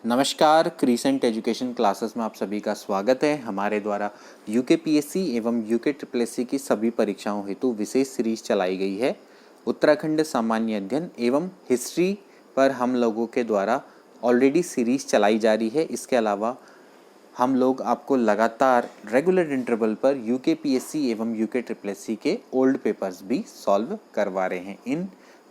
नमस्कार, crescent education classes में आप सभी का स्वागत है। हमारे द्वारा यूकेपीएससी एवं यूके ट्रिपल एससी की सभी परीक्षाओं हेतु विशेष सीरीज चलाई गई है। उत्तराखंड सामान्य अध्ययन एवं हिस्ट्री पर हम लोगों के द्वारा ऑलरेडी सीरीज चलाई जा रही है। इसके अलावा हम लोग आपको लगातार रेगुलर इंटरवल पर यूकेपीएससी एवं यूके ट्रिपल एससी के ओल्ड पेपर्स भी सॉल्व करवा रहे हैं। इन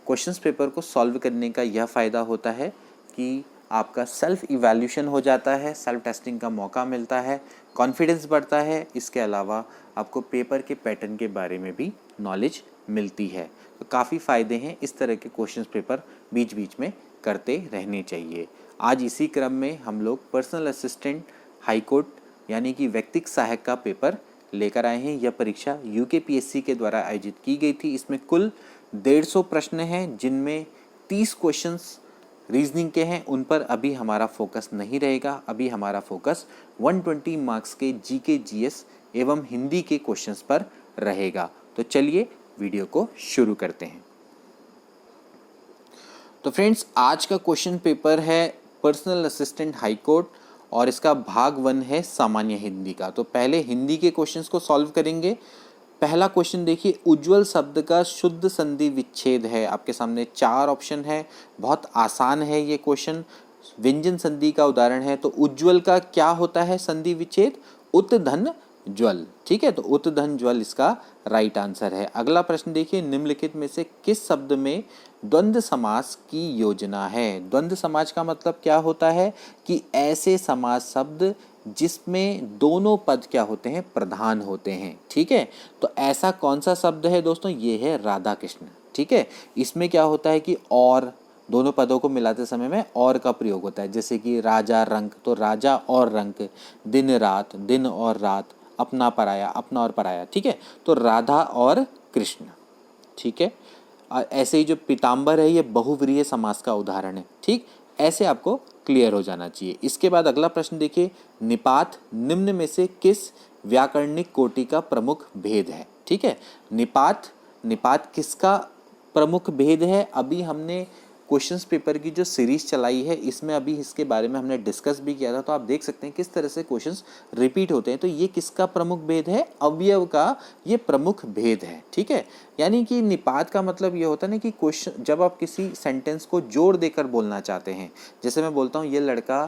क्वेश्चंस पेपर को सॉल्व करने का यह फ़ायदा होता है कि आपका सेल्फ इवैल्यूएशन हो जाता है, सेल्फ टेस्टिंग का मौका मिलता है, कॉन्फिडेंस बढ़ता है। इसके अलावा आपको पेपर के पैटर्न के बारे में भी नॉलेज मिलती है। तो काफ़ी फ़ायदे हैं, इस तरह के क्वेश्चंस पेपर बीच बीच में करते रहने चाहिए। आज इसी क्रम में हम लोग पर्सनल असिस्टेंट हाई कोर्ट यानी कि व्यक्तिक सहायक का पेपर लेकर आए हैं। यह परीक्षा यूकेपीएससी के द्वारा आयोजित की गई थी। इसमें कुल 150 प्रश्न हैं, जिनमें 30 क्वेश्चंस रीजनिंग के हैं। उन पर अभी हमारा फोकस नहीं रहेगा। अभी हमारा फोकस 120 मार्क्स के जीके जीएस एवं हिंदी के क्वेश्चंस पर रहेगा। तो चलिए वीडियो को शुरू करते हैं। तो फ्रेंड्स, आज का क्वेश्चन पेपर है पर्सनल असिस्टेंट हाई कोर्ट और इसका भाग 1 है सामान्य हिंदी का। तो पहले हिंदी के क्वेश्चंस को सॉल्व करेंगे। पहला क्वेश्चन देखिए, उज्ज्वल शब्द का शुद्ध संधि विच्छेद है। आपके सामने 4 ऑप्शन है, बहुत आसान है ये क्वेश्चन। व्यंजन संधि का उदाहरण है। तो उज्ज्वल का क्या होता है संधि विच्छेद? उत धन ज्वल। ठीक है, तो उत धन ज्वल इसका राइट आंसर है। अगला प्रश्न देखिए, निम्नलिखित में से किस शब्द में द्वंद्व समास की योजना है? द्वंद्व समास का मतलब क्या होता है कि ऐसे समास शब्द जिसमें दोनों पद क्या होते हैं? प्रधान होते हैं। ठीक है, तो ऐसा कौन सा शब्द है दोस्तों? ये है राधा कृष्ण। ठीक है, इसमें क्या होता है कि और दोनों पदों को मिलाते समय में और का प्रयोग होता है। जैसे कि राजा रंक, तो राजा और रंक, दिन रात, दिन और रात, अपना पराया, अपना और पराया। ठीक है, तो राधा और कृष्ण। ठीक है, ऐसे ही जो पीताम्बर है ये बहुव्रीहि समास का उदाहरण है। ठीक, ऐसे आपको क्लियर हो जाना चाहिए। इसके बाद अगला प्रश्न देखिए, निपात निम्न में से किस व्याकरणिक कोटि का प्रमुख भेद है? ठीक है, निपात निपात किसका प्रमुख भेद है? अभी हमने क्वेश्चंस पेपर की जो सीरीज चलाई है इसमें अभी इसके बारे में हमने डिस्कस भी किया था। तो आप देख सकते हैं किस तरह से क्वेश्चंस रिपीट होते हैं। तो ये किसका प्रमुख भेद है? अवयव का ये प्रमुख भेद है। ठीक है, यानी कि निपात का मतलब ये होता है ना कि क्वेश्चन जब आप किसी सेंटेंस को जोड़ देकर बोलना चाहते हैं, जैसे मैं बोलता हूँ ये लड़का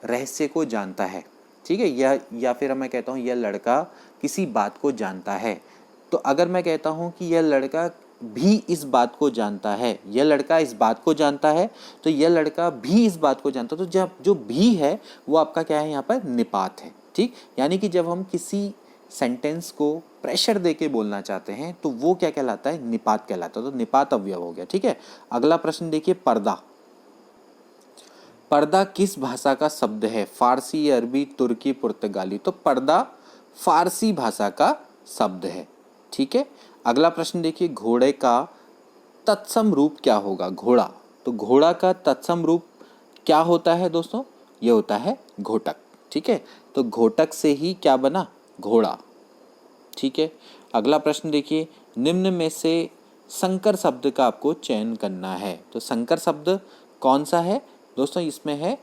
रहस्य को जानता है। ठीक है, या फिर मैं कहता हूँ यह लड़का किसी बात को जानता है। तो अगर मैं कहता हूँ कि यह लड़का भी इस बात को जानता है, यह लड़का इस बात को जानता है, तो यह लड़का भी इस बात को जानता है। तो जब जो भी है वो आपका क्या है? यहाँ पर निपात है। ठीक, यानी कि जब हम किसी सेंटेंस को प्रेशर देके बोलना चाहते हैं तो वो क्या कहलाता है? निपात कहलाता है। तो निपात अवयव हो गया। ठीक है, अगला प्रश्न देखिए, पर्दा। पर्दा किस भाषा का शब्द है? फारसी, अरबी, तुर्की, पुर्तगाली। तो पर्दा फारसी भाषा का शब्द है। ठीक है, अगला प्रश्न देखिए, घोड़े का तत्सम रूप क्या होगा? घोड़ा, तो घोड़ा का तत्सम रूप क्या होता है दोस्तों? ये होता है घोटक। ठीक है, तो घोटक से ही क्या बना? घोड़ा। ठीक है, अगला प्रश्न देखिए, निम्न में से संकर शब्द का आपको चयन करना है। तो संकर शब्द कौन सा है दोस्तों? इसमें है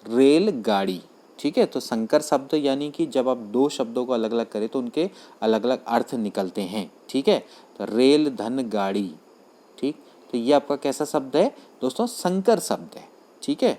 रेलगाड़ी। ठीक है, तो संकर शब्द यानी कि जब आप दो शब्दों को अलग अलग करें तो उनके अलग अलग अर्थ निकलते हैं। ठीक है, तो रेल धन गाड़ी। ठीक, तो ये आपका कैसा शब्द है दोस्तों? संकर शब्द है। ठीक है,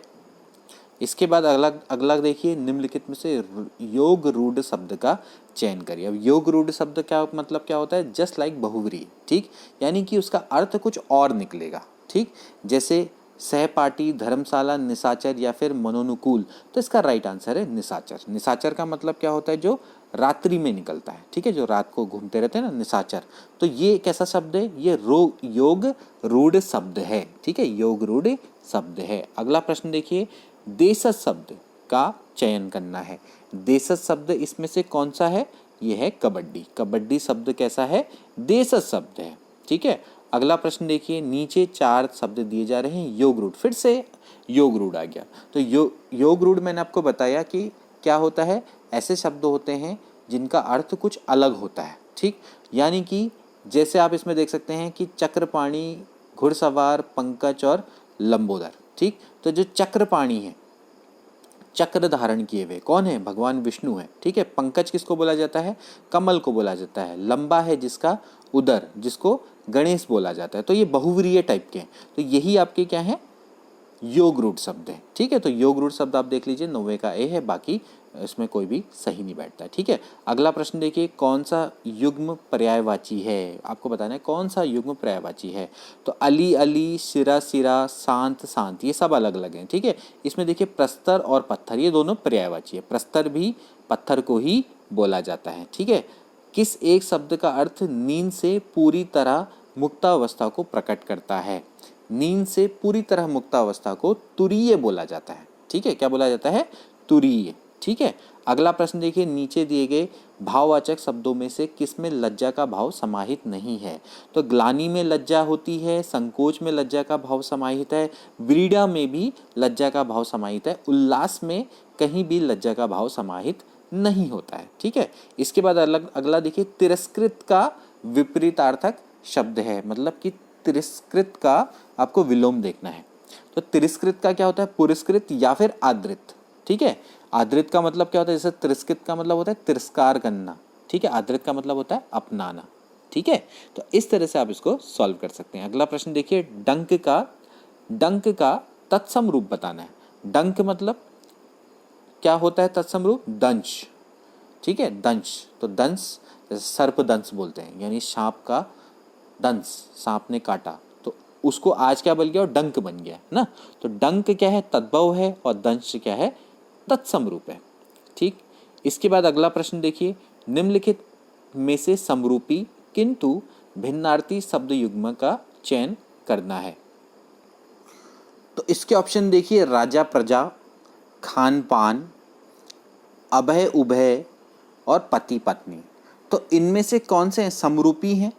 इसके बाद अगला अगला देखिए, निम्नलिखित में से योग रूढ़ शब्द का चयन करिए। अब योग रूढ़ शब्द क्या मतलब क्या होता है? जस्ट लाइक बहुव्रीहि। ठीक, यानी कि उसका अर्थ कुछ और निकलेगा। ठीक, जैसे सहपाठी, धर्मशाला, निशाचर या फिर मनोनुकूल। तो इसका राइट आंसर है निशाचर। निशाचर का मतलब क्या होता है? जो रात्रि में निकलता है। ठीक है, जो रात को घूमते रहते हैं ना, निशाचर। तो ये कैसा शब्द है? ये योग रूढ़ शब्द है। ठीक है, योग रूढ़ शब्द है। अगला प्रश्न देखिए, देशज शब्द का चयन करना है। देशज शब्द इसमें से कौन सा है? ये है कबड्डी। कबड्डी शब्द कैसा है? देशज शब्द है। ठीक है, अगला प्रश्न देखिए, नीचे 4 शब्द दिए जा रहे हैं। योग रूढ़, फिर से योग रूढ़ आ गया। तो योग रूढ़ मैंने आपको बताया कि क्या होता है? ऐसे शब्द होते हैं जिनका अर्थ कुछ अलग होता है। ठीक, यानी कि जैसे आप इसमें देख सकते हैं कि चक्रपाणी, घुड़सवार, पंकज और लंबोदर। ठीक, तो जो चक्रपाणी है चक्र धारण किए हुए कौन है? भगवान विष्णु है। ठीक है, पंकज किसको बोला जाता है? कमल को बोला जाता है। लंबा है जिसका उदर, जिसको गणेश बोला जाता है। तो ये बहुव्रीहि टाइप के हैं। तो यही आपके क्या है? योग रूढ़ शब्द है। ठीक है, तो योग रूढ़ शब्द आप देख लीजिए, 90 का ए है, बाकी इसमें कोई भी सही नहीं बैठता है। ठीक है, अगला प्रश्न देखिए, कौन सा युग्म पर्यायवाची है? आपको बताना है कौन सा युग्म पर्यायवाची है। तो अली अली, सिरा सिरा, शांत शांत, ये सब अलग अलग हैं। ठीक है, इसमें देखिए प्रस्तर और पत्थर, ये दोनों पर्यायवाची है। प्रस्तर भी पत्थर को ही बोला जाता है। ठीक है, किस एक शब्द का अर्थ नींद से पूरी तरह मुक्तावस्था को प्रकट करता है? नींद से पूरी तरह मुक्तावस्था को तुरीय बोला जाता है। ठीक है, क्या बोला जाता है? तुरीय। ठीक है, अगला प्रश्न देखिए, नीचे दिए गए भाववाचक शब्दों में से किसमें लज्जा का भाव समाहित नहीं है? तो ग्लानि में लज्जा होती है, संकोच में लज्जा का भाव समाहित है, व्रीड़ा में भी लज्जा का भाव समाहित है, उल्लास में कहीं भी लज्जा का भाव समाहित नहीं होता है। ठीक है, इसके बाद अगला देखिए, तिरस्कृत का विपरीतार्थक शब्द है, मतलब कि तिरस्कृत का आपको विलोम देखना है। तो तिरस्कृत का क्या होता है? पुरस्कृत या फिर आदृत। ठीक है, आदृत का मतलब क्या होता है? जैसे तिरस्कृत का मतलब होता है तिरस्कार करना। ठीक है, आदृत का मतलब होता है अपनाना। ठीक है, तो इस तरह से आप इसको सॉल्व कर सकते हैं। अगला प्रश्न देखिए, डंक का तत्सम रूप बताना है। डंक मतलब क्या होता है? तत्सम रूप दंश। ठीक है, दंश, तो दंश जैसे सर्प दंश बोलते हैं, यानी सांप का दंश, सांप ने काटा, तो उसको आज क्या बन गया? और डंक बन गया ना। तो डंक क्या है? तद्भव है, और दंश क्या है? तत्सम रूप है। ठीक, इसके बाद अगला प्रश्न देखिए, निम्नलिखित में से समरूपी किंतु भिन्नार्थी शब्द युग्म का चयन करना है। तो इसके ऑप्शन देखिए, राजा प्रजा, खान पान, अभय उभय और पति पत्नी। तो इनमें से कौन से समरूपी हैं?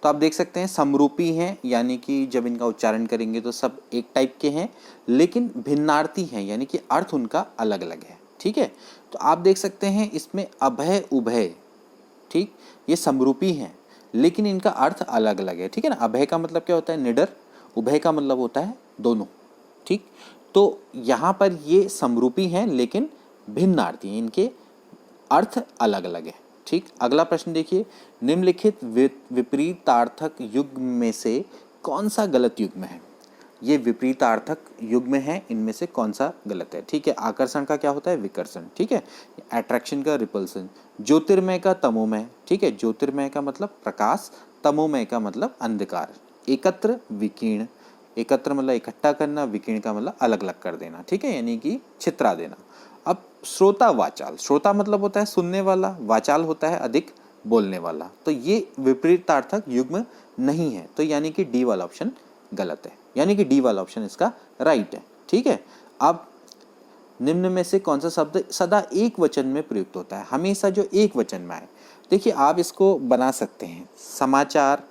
तो आप देख सकते हैं समरूपी हैं, यानी कि जब इनका उच्चारण करेंगे तो सब एक टाइप के हैं, लेकिन भिन्नार्थी हैं, यानी कि अर्थ उनका अलग अलग है। ठीक है, तो आप देख सकते हैं इसमें अभय उभय, ठीक, ये समरूपी हैं, लेकिन इनका अर्थ अलग अलग है। ठीक है ना, अभय का मतलब क्या होता है? निडर, उभय का मतलब होता है दोनों। ठीक, तो यहाँ पर ये समरूपी हैं लेकिन भिन्नार्थी हैं, इनके अर्थ अलग अलग है। ठीक, अगला प्रश्न देखिए, निम्नलिखित विपरीतार्थक युग्म में से कौन सा गलत युग्म है? ये विपरीतार्थक युग्म है, इनमें से कौन सा गलत है? ठीक है, आकर्षण का क्या होता है? विकर्षण। ठीक है, अट्रैक्शन का रिपल्सन, ज्योतिर्मय का तमोमय। ठीक है, ज्योतिर्मय का मतलब प्रकाश, तमोमय का मतलब अंधकार, एकत्र विकीर्ण, एकत्र मतलब इकट्ठा करना, विकीर्ण का मतलब अलग अलग कर देना। ठीक है, यानी कि छितरा देना। अब श्रोता वाचाल, श्रोता मतलब होता है सुनने वाला, वाचाल होता है अधिक बोलने वाला। तो ये विपरीतार्थक युग्म नहीं है, तो यानी कि डी वाला ऑप्शन गलत है, यानी कि डी वाला ऑप्शन इसका राइट है। ठीक है, अब निम्न में से कौन सा शब्द सदा एक वचन में प्रयुक्त होता है? हमेशा जो एक वचन में आए। देखिए, आप इसको बना सकते हैं, समाचार,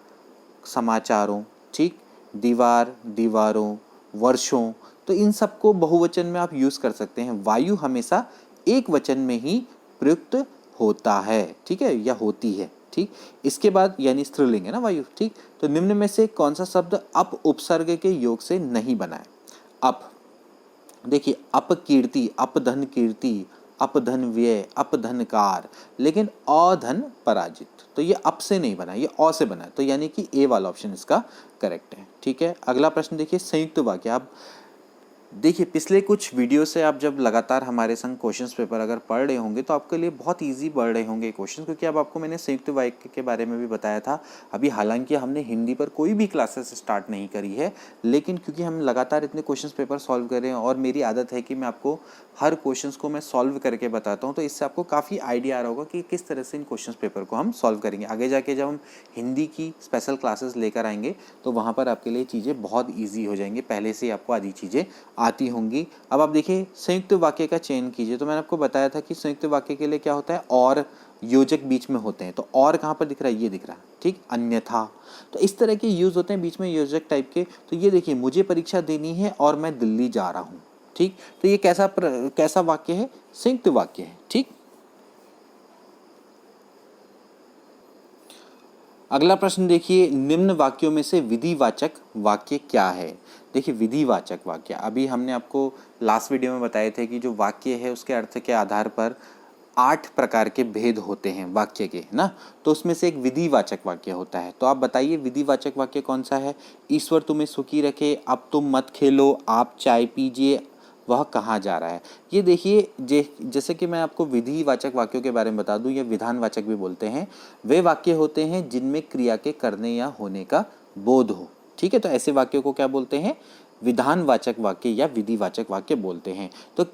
समाचारों, ठीक, दीवार, दीवारों, वर्षों, तो इन सबको बहुवचन में आप यूज कर सकते हैं। वायु हमेशा एक वचन में ही प्रयुक्त होता है। ठीक है, या होती है। ठीक, इसके बाद यानी स्त्रीलिंग है ना वायु। ठीक, तो निम्न में से कौन सा शब्द अप उपसर्ग के योग से नहीं बना है? अप, देखिए, अपकीर्ति, अपधन कीर्ति, अपधन व्यय, अपधनकार, लेकिन अधन पराजित, तो ये अप से नहीं बना, ये अ से बना है, तो यानी कि ए वाला ऑप्शन इसका करेक्ट है। ठीक है, अगला प्रश्न देखिए, संयुक्त वाक्य। आप देखिए, पिछले कुछ वीडियो से आप जब लगातार हमारे संग क्वेश्चंस पेपर अगर पढ़ रहे होंगे तो आपके लिए बहुत इजी पढ़ रहे होंगे क्वेश्चन, क्योंकि अब आपको मैंने संयुक्त वाक्य के बारे में भी बताया था। अभी हालांकि हमने हिंदी पर कोई भी क्लासेस स्टार्ट नहीं करी है, लेकिन क्योंकि हम लगातार इतने क्वेश्चन पेपर सॉल्व कर रहे हैं और मेरी आदत है कि मैं आपको हर क्वेश्चन को मैं सॉल्व करके बताता हूँ, तो इससे आपको काफ़ी आइडिया आ रहा होगा कि किस तरह से इन क्वेश्चन पेपर को हम सॉल्व करेंगे। आगे जाके जब हम हिंदी की स्पेशल क्लासेस लेकर आएंगे तो वहाँ पर आपके लिए चीज़ें बहुत ईजी हो जाएंगी, पहले से आपको आधी चीज़ें आती होंगी। अब आप देखिए, संयुक्त वाक्य का चयन कीजिए। तो मैंने आपको बताया था कि संयुक्त वाक्य के लिए क्या होता है? और योजक बीच में होते हैं। तो और कहाँ पर दिख रहा है? ये दिख रहा है। ठीक, अन्यथा, तो इस तरह के यूज होते हैं बीच में योजक टाइप के। तो ये देखिए, मुझे परीक्षा देनी है और मैं दिल्ली जा रहा हूँ। ठीक, तो ये कैसा वाक्य है? संयुक्त वाक्य है। ठीक, अगला प्रश्न देखिए, निम्न वाक्यों में से विधिवाचक वाक्य क्या है। देखिए विधिवाचक वाक्य, अभी हमने आपको लास्ट वीडियो में बताए थे कि जो वाक्य है उसके अर्थ के आधार पर 8 प्रकार के भेद होते हैं वाक्य के, ना। तो उसमें से एक विधिवाचक वाक्य होता है। तो आप बताइए विधिवाचक वाक्य कौन सा है। ईश्वर तुम्हें सुखी रखे, अब तुम मत खेलो, आप चाय पीजिए, वह कहाँ जा रहा है। ये देखिए, जैसे कि मैं आपको विधिवाचक वाक्यों के बारे में बता दूं, या विधानवाचक भी बोलते हैं, वे वाक्य होते हैं जिनमें क्रिया के करने या होने का बोध हो। ठीक है, तो ऐसे वाक्यों को क्या बोलते हैं, विधानवाचक वाक्य या विधिवाचक वाक्य बोलते हैं। तो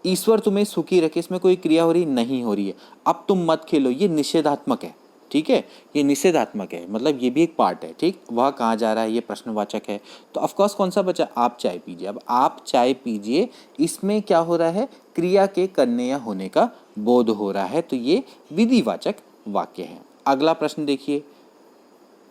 ईश्वर तुम्हें सुखी रखे, इसमें कोई क्रिया हो रही नहीं हो रही है। अब तुम मत खेलो, ये निषेधात्मक है। ठीक है, ये निषेधात्मक है, मतलब ये भी एक पार्ट है। ठीक, वह कहाँ जा रहा है, ये प्रश्नवाचक है। तो ऑफकोर्स कौन सा बचा, आप चाय पीजिए। अब आप चाय पीजिए, इसमें क्या हो रहा है, क्रिया के करने या होने का बोध हो रहा है, तो ये विधिवाचक वाक्य है। अगला प्रश्न देखिए,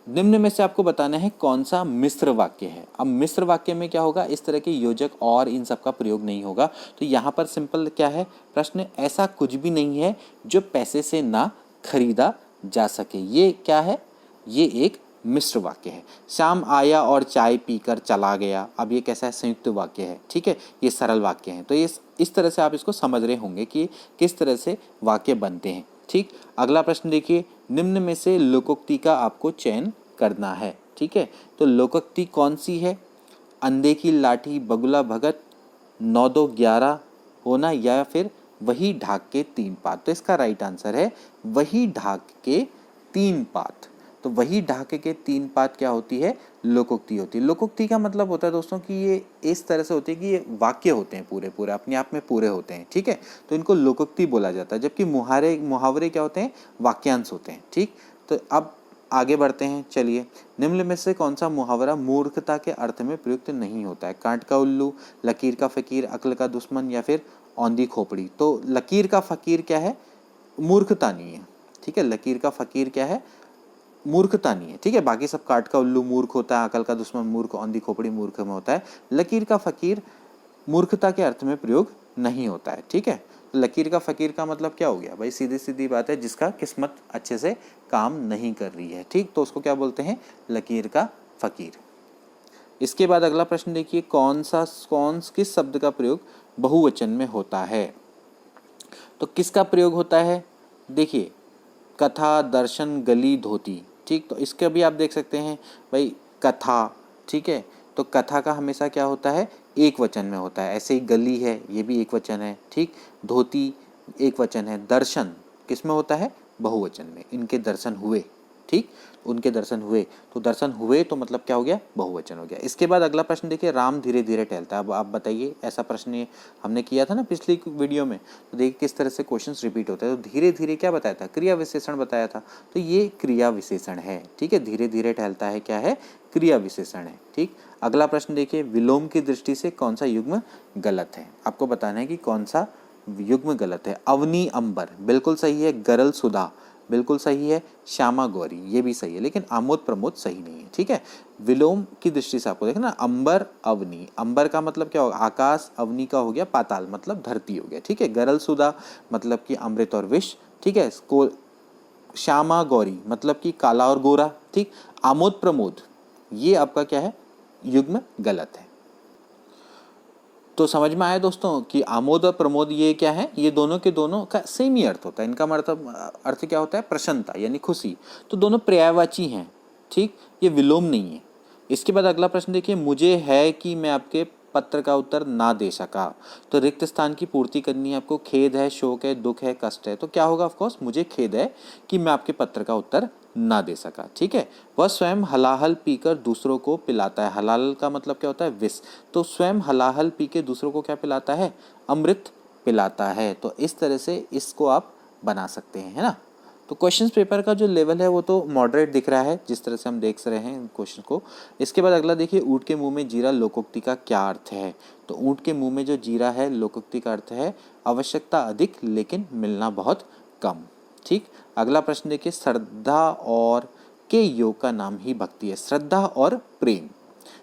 निम्न में से आपको बताना है कौन सा मिश्र वाक्य है। अब मिश्र वाक्य में क्या होगा, इस तरह के योजक और इन सब का प्रयोग नहीं होगा। तो यहाँ पर सिंपल क्या है प्रश्न, ऐसा कुछ भी नहीं है जो पैसे से ना खरीदा जा सके। ये क्या है, ये एक मिश्र वाक्य है। शाम आया और चाय पीकर चला गया, अब ये कैसा है, संयुक्त वाक्य है। ठीक है, ये सरल वाक्य है। तो इस तरह से आप इसको समझ रहे होंगे कि किस तरह से वाक्य बनते हैं। ठीक, अगला प्रश्न देखिए, निम्न में से लोकोक्ति का आपको चयन करना है। ठीक है, तो लोकोक्ति कौन सी है, अंधे की लाठी बगुला भगत 9 2 11 होना, या फिर वही ढाक के 3 पात। तो इसका राइट आंसर है वही ढाक के 3 पात। तो वही ढाक के 3 पात क्या होती है, लोकोक्ति होती है। लोकोक्ति का मतलब होता है दोस्तों कि ये इस तरह से होती है कि ये वाक्य होते हैं पूरे पूरे अपने आप में पूरे होते हैं। ठीक है, तो इनको लोकोक्ति बोला जाता है। जबकि मुहावरे क्या होते हैं, वाक्यांश होते हैं। ठीक, तो अब आगे बढ़ते हैं। चलिए, निम्न में से कौन सा मुहावरा मूर्खता के अर्थ में प्रयुक्त नहीं होता है। कांट का उल्लू, लकीर का फकीर, अक्ल का दुश्मन, या फिर औंधी खोपड़ी। तो लकीर का फकीर क्या है, मूर्खता नहीं है। ठीक है, लकीर का फकीर क्या है, मूर्खता नहीं है। ठीक है, बाकी सब काट का उल्लू मूर्ख होता है, अकल का दुश्मन मूर्ख, औंधी खोपड़ी मूर्ख में होता है। लकीर का फकीर मूर्खता के अर्थ में प्रयोग नहीं होता है। ठीक है, तो लकीर का फकीर का मतलब क्या हो गया भाई, सीधी सीधी बात है, जिसका किस्मत अच्छे से काम नहीं कर रही है। ठीक, तो उसको क्या बोलते हैं, लकीर का फकीर। इसके बाद अगला प्रश्न देखिए, किस शब्द का प्रयोग बहुवचन में होता है। तो किसका प्रयोग होता है, देखिए कथा, दर्शन, गली, धोती। ठीक, तो इसके भी आप देख सकते हैं भाई, कथा। ठीक है, तो कथा का हमेशा क्या होता है, एक वचन में होता है। ऐसे ही गली है, ये भी एक वचन है। ठीक, धोती एक वचन है। दर्शन किस में होता है, बहुवचन में, इनके दर्शन हुए। ठीक, उनके दर्शन हुए, तो दर्शन हुए तो मतलब क्या हो गया, बहुवचन हो गया। इसके बाद अगला प्रश्न देखिए, राम धीरे धीरे टहलता है। अब आप बताइए, ऐसा प्रश्न ये हमने किया था ना पिछली वीडियो में, तो देखिए किस तरह से क्वेश्चंस रिपीट होते हैं। तो धीरे धीरे क्या बताया था, क्रिया विशेषण बताया था, तो ये क्रिया विशेषण है। ठीक है, धीरे धीरे टहलता है क्या है, क्रिया विशेषण है। ठीक, अगला प्रश्न देखिए, विलोम की दृष्टि से कौन सा युग्म गलत है। आपको बताना है कि कौन सा युग्म गलत है। अवनी अंबर बिल्कुल सही है, गरल सुधा बिल्कुल सही है, श्यामा गौरी ये भी सही है, लेकिन आमोद प्रमोद सही नहीं है। ठीक है, विलोम की दृष्टि से आपको देखना, अंबर अवनी, अंबर का मतलब क्या होगा, आकाश, अवनी का हो गया पाताल मतलब धरती हो गया। ठीक है, गरल सुधा मतलब कि अमृत और विष। ठीक है, श्यामा गौरी मतलब कि काला और गोरा। ठीक, आमोद प्रमोद ये आपका क्या है, युग्म गलत है। तो समझ में आया दोस्तों कि आमोद और प्रमोद ये क्या है, ये दोनों के दोनों का सेम ही अर्थ होता है। इनका मतलब अर्थ क्या होता है, प्रसन्नता यानी खुशी। तो दोनों पर्यायवाची हैं। ठीक, ये विलोम नहीं है। इसके बाद अगला प्रश्न देखिए, मुझे है कि मैं आपके पत्र का उत्तर ना दे सका। तो रिक्त स्थान की पूर्ति करनी है आपको। खेद है, शोक है, दुख है, कष्ट है। तो क्या होगा, ऑफकोर्स मुझे खेद है कि मैं आपके पत्र का उत्तर ना दे सका। ठीक है, वह स्वयं हलाहल पीकर दूसरों को पिलाता है। हलाहल का मतलब क्या होता है, विष। तो स्वयं हलाहल पी के दूसरों को क्या पिलाता है, अमृत पिलाता है। तो इस तरह से इसको आप बना सकते हैं, है ना। तो क्वेश्चंस पेपर का जो लेवल है वो तो मॉडरेट दिख रहा है, जिस तरह से हम देख रहे हैं क्वेश्चन को। इसके बाद अगला देखिए, ऊँट के मुंह में जीरा लोकोक्ति का क्या अर्थ है। तो ऊँट के मुंह में जो जीरा है, लोकोक्ति का अर्थ है आवश्यकता अधिक लेकिन मिलना बहुत कम। ठीक, अगला प्रश्न देखिए, श्रद्धा और के योग का नाम ही भक्ति है। श्रद्धा और प्रेम,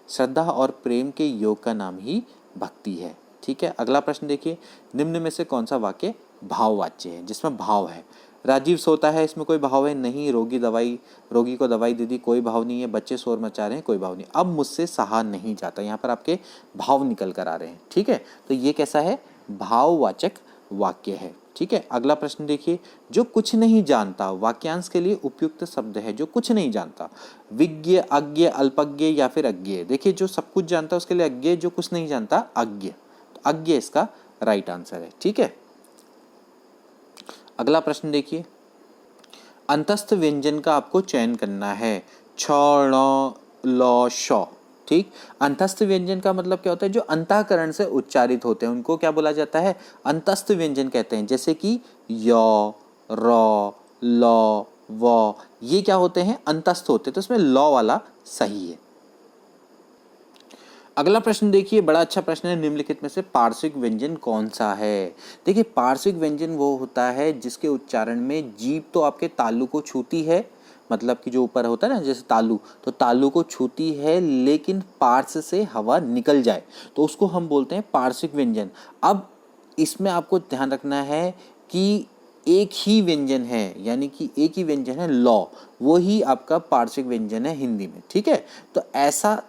श्रद्धा और प्रेम के योग का नाम ही भक्ति है। ठीक है, अगला प्रश्न देखिए, निम्न में से कौन सा वाक्य भाववाच्य है, जिसमें भाव है। राजीव सोता है, इसमें कोई भाव है नहीं। रोगी को दवाई दे दी, कोई भाव नहीं है। बच्चे शोर मचा रहे हैं, कोई भाव नहीं। अब मुझसे सहा नहीं जाता, यहाँ पर आपके भाव निकल कर आ रहे हैं, ठीक है। तो ये कैसा है, भाववाचक वाक्य है, ठीक है। अगला प्रश्न देखिए, जो कुछ नहीं जानता, वाक्यांश के लिए उपयुक्त शब्द है जो कुछ नहीं जानता। विज्ञ, अज्ञ, अल्पज्ञ या फिर अज्ञेय। देखिए जो सब कुछ जानता है उसके लिए अज्ञेय, जो कुछ नहीं जानता अज्ञ। तो अज्ञ इसका राइट आंसर है, ठीक है। अगला प्रश्न देखिए, अंतस्थ व्यंजन का आपको चयन करना है। छ, ण, ल, श, ठीक। अंतस्थ व्यंजन का मतलब क्या होता है, जो अंतःकरण से उच्चारित होते हैं उनको क्या बोला जाता है, अंतस्थ व्यंजन कहते हैं। जैसे कि य, र, ल, व, ये क्या होते हैं, अंतस्थ होते हैं, तो इसमें ल वाला सही है। अगला प्रश्न देखिए, बड़ा अच्छा प्रश्न है। निम्नलिखित में से पार्श्विक व्यंजन कौन सा है। देखिए पार्श्विक व्यंजन वो होता है जिसके उच्चारण में जीभ तो आपके तालु को छूती है, मतलब कि जो ऊपर होता है ना, जैसे तालु, तो तालु को छूती है लेकिन पार्श्व से हवा निकल जाए, तो उसको हम बोलते हैं पार्श्विक व्यंजन। अब इसमें आपको ध्यान रखना है कि एक ही व्यंजन है, यानी कि एक ही व्यंजन है लौ, वो ही आपका पार्श्विक व्यंजन है हिंदी में, ठीक है। तो ऐसा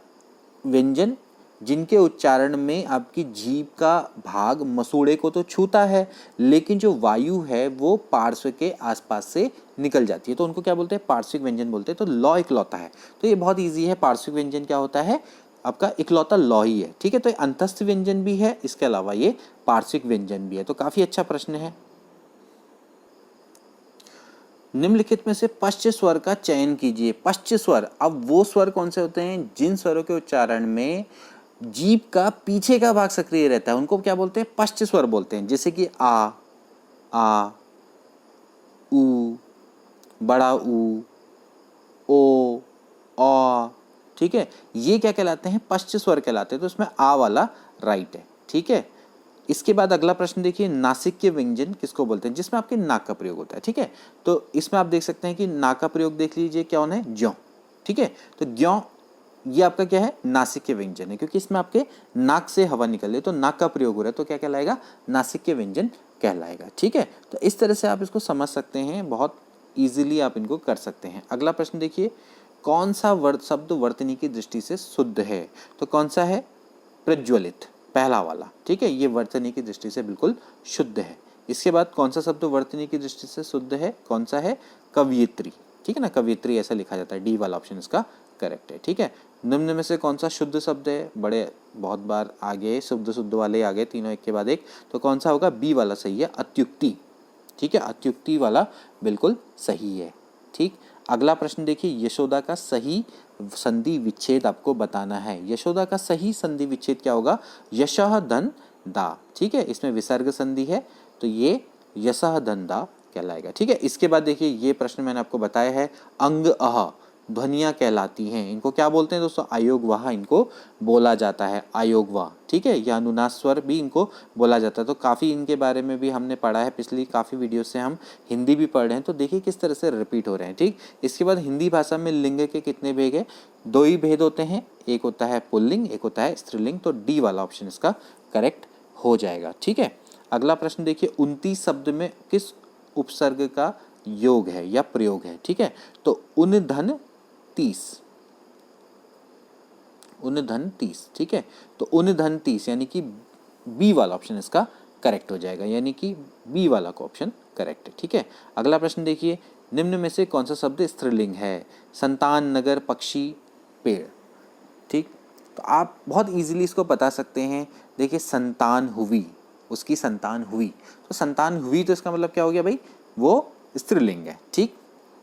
व्यंजन जिनके उच्चारण में आपकी जीभ का भाग मसूड़े को तो छूता है लेकिन जो वायु है वो पार्श्व के आसपास से निकल जाती है, तो उनको क्या बोलते हैं, पार्श्विक व्यंजन बोलते हैं। तो लौ इकलौता है, तो ये बहुत इजी है। पार्श्विक व्यंजन क्या होता है, आपका इकलौता लौ ही है, ठीक है। तो ये अंतस्थ व्यंजन भी है, इसके अलावा ये पार्श्विक व्यंजन भी है। तो काफी अच्छा प्रश्न है। निम्नलिखित में से पश्च स्वर का चयन कीजिए। पश्च स्वर, अब वो स्वर कौन से होते हैं, जिन स्वरों के उच्चारण में जीभ का पीछे का भाग सक्रिय रहता है उनको क्या बोलते हैं, पश्च स्वर बोलते हैं। जैसे कि आ, उ, बड़ा ऊ, ओ, औ, ठीक है। ये क्या कहलाते हैं, पश्च स्वर कहलाते हैं। तो इसमें आ वाला राइट है, ठीक है। इसके बाद अगला प्रश्न देखिए, नासिक के व्यंजन किसको बोलते हैं, जिसमें आपके नाक का प्रयोग होता है, ठीक है। तो इसमें आप देख सकते हैं कि नाक का प्रयोग देख लीजिए क्या होना है, ज्यों, ठीक है। तो ज्यों ये आपका क्या है, नासिक के व्यंजन है, क्योंकि इसमें आपके नाक से हवा निकल रही है तो नाक का प्रयोग हो रहा है, तो क्या कहलाएगा, नासिक के व्यंजन कहलाएगा, ठीक है। तो इस तरह से आप इसको समझ सकते हैं, बहुत ईजिली आप इनको कर सकते हैं। अगला प्रश्न देखिए, कौन सा शब्द वर्तनी की दृष्टि से शुद्ध है। तो कौन सा है, प्रज्वलित, पहला वाला, ठीक है। ये वर्तनी की दृष्टि से बिल्कुल शुद्ध है। इसके बाद कौन सा शब्द वर्तनी की दृष्टि से शुद्ध है, कौन सा है, कवयित्री, ठीक है ना, कवयित्री ऐसा लिखा जाता है, डी वाला ऑप्शन इसका करेक्ट है, ठीक है। निम्न में से कौन सा शुद्ध शब्द है, बड़े बहुत बार आगे शुद्ध वाले आगे, तीनों एक के बाद एक, तो कौन सा होगा, बी वाला सही है, अत्युक्ति, ठीक है। अत्युक्ति वाला बिल्कुल सही है, ठीक। अगला प्रश्न देखिए, यशोदा का सही संधि विच्छेद आपको बताना है। यशोदा का सही संधि विच्छेद क्या होगा, यशः धन दा, ठीक है। इसमें विसर्ग संधि है तो ये यशः धन दा कहलाएगा, ठीक है। इसके बाद देखिए, ये प्रश्न मैंने आपको बताया है, अंग अह ध्वनियाँ कहलाती हैं, इनको क्या बोलते हैं दोस्तों, आयोगवाह इनको बोला जाता है, आयोगवाह, ठीक है। या अनुनाद स्वर भी इनको बोला जाता है। तो काफ़ी इनके बारे में भी हमने पढ़ा है, पिछली काफ़ी वीडियो से हम हिंदी भी पढ़ रहे हैं, तो देखिए किस तरह से रिपीट हो रहे हैं, ठीक। इसके बाद हिंदी भाषा में लिंग के कितने भेद है, दो ही भेद होते हैं, एक होता है पुल्लिंग, एक होता है स्त्रीलिंग, तो डी वाला ऑप्शन इसका करेक्ट हो जाएगा, ठीक है। अगला प्रश्न देखिए, 29 शब्द में किस उपसर्ग का योग है या प्रयोग है, ठीक है। तो उन धन 30, ठीक है। तो उन धन 30 यानी कि बी वाला ऑप्शन इसका करेक्ट हो जाएगा, यानी कि बी वाला का ऑप्शन करेक्ट है, ठीक है। अगला प्रश्न देखिए, निम्न में से कौन सा शब्द स्त्रीलिंग है, संतान, नगर, पक्षी, पेड़, ठीक। तो आप बहुत इजीली इसको बता सकते हैं। देखिए संतान हुई, उसकी संतान हुई, तो संतान हुई तो इसका मतलब क्या हो गया भाई, वो स्त्रीलिंग है, ठीक।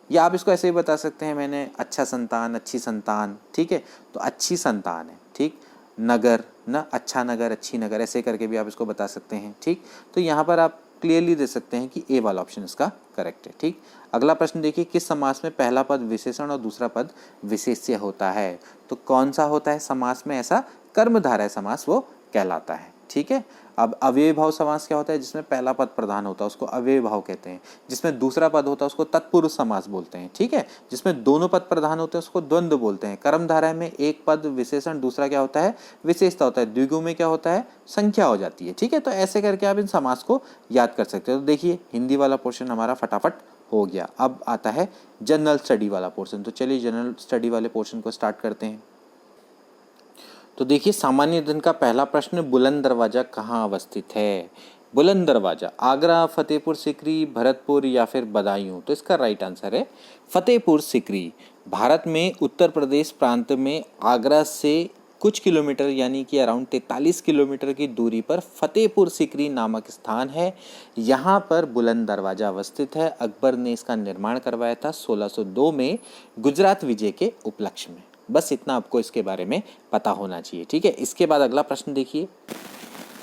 या आप इसको ऐसे ही बता सकते हैं, मैंने अच्छा संतान, अच्छी संतान, ठीक है, तो अच्छी संतान है, ठीक। नगर ना, अच्छा नगर, अच्छी नगर, ऐसे करके भी आप इसको बता सकते हैं, ठीक। तो यहाँ पर आप क्लियरली दे सकते हैं कि ए वाला ऑप्शन इसका करेक्ट है, ठीक। अगला प्रश्न देखिए, किस समास में पहला पद विशेषण और दूसरा पद विशेष्य होता है। तो कौन सा होता है समास में ऐसा, कर्मधारय समास वो कहलाता है, ठीक है। अब अव्ययी भाव समास क्या होता है, जिसमें पहला पद प्रधान होता है उसको अव्ययी भाव कहते हैं, जिसमें दूसरा पद होता है उसको तत्पुरुष समास बोलते हैं, ठीक है। जिसमें दोनों पद प्रधान होते हैं उसको द्वंद्व बोलते हैं। कर्मधारय में एक पद विशेषण, दूसरा क्या होता है, विशेषता होता है। द्विगु में क्या होता है, संख्या हो जाती है, ठीक है। तो ऐसे करके आप इन समास को याद कर सकते हो। तो देखिए हिंदी वाला पोर्शन हमारा फटाफट हो गया। अब आता है जनरल स्टडी वाला पोर्शन। तो चलिए जनरल स्टडी वाले पोर्शन को स्टार्ट करते हैं। तो देखिए सामान्य दिन का पहला प्रश्न, बुलंद दरवाजा कहाँ अवस्थित है? बुलंद दरवाजा आगरा, फतेहपुर सीकरी, भरतपुर या फिर बदायूं? तो इसका राइट आंसर है फतेहपुर सीकरी। भारत में उत्तर प्रदेश प्रांत में आगरा से कुछ किलोमीटर यानी कि अराउंड 43 किलोमीटर की दूरी पर फतेहपुर सीकरी नामक स्थान है। यहाँ पर बुलंद दरवाजा अवस्थित है। अकबर ने इसका निर्माण करवाया था 1602 में गुजरात विजय के उपलक्ष्य में। बस इतना आपको इसके बारे में पता होना चाहिए, ठीक है। इसके बाद अगला प्रश्न देखिए,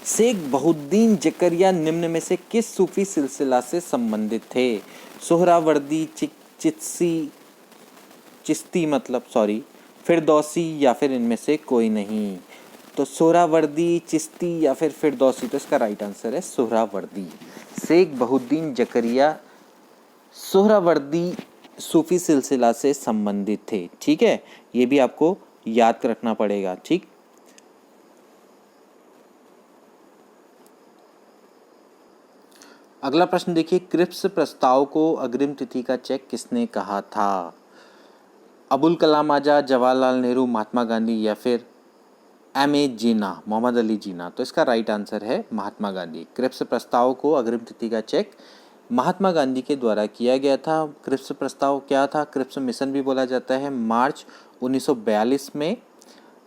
शेख बहुद्दीन जकरिया निम्न में से किस सूफी सिलसिला से संबंधित थे? सोहरावर्दी, चिश्ती फिरदौसी या फिर इनमें से कोई नहीं? तो सोहरावर्दी, चिश्ती या फिर फिरदौसी? तो इसका राइट आंसर है सोहरावर्दी। शेख बहुद्दीन जकरिया सोहरावर्दी सूफी सिलसिला से संबंधित थे, ठीक है। ये भी आपको याद रखना पड़ेगा, ठीक। अगला प्रश्न देखिए, क्रिप्स प्रस्ताव को अग्रिम तिथि का चेक किसने कहा था? अबुल कलाम आजाद, जवाहरलाल नेहरू, महात्मा गांधी या फिर M.A. जीना, मोहम्मद अली जीना? तो इसका राइट आंसर है महात्मा गांधी। क्रिप्स प्रस्ताव को अग्रिम तिथि का चेक महात्मा गांधी के द्वारा किया गया था। क्रिप्स प्रस्ताव क्या था? क्रिप्स मिशन भी बोला जाता है। मार्च 1942 में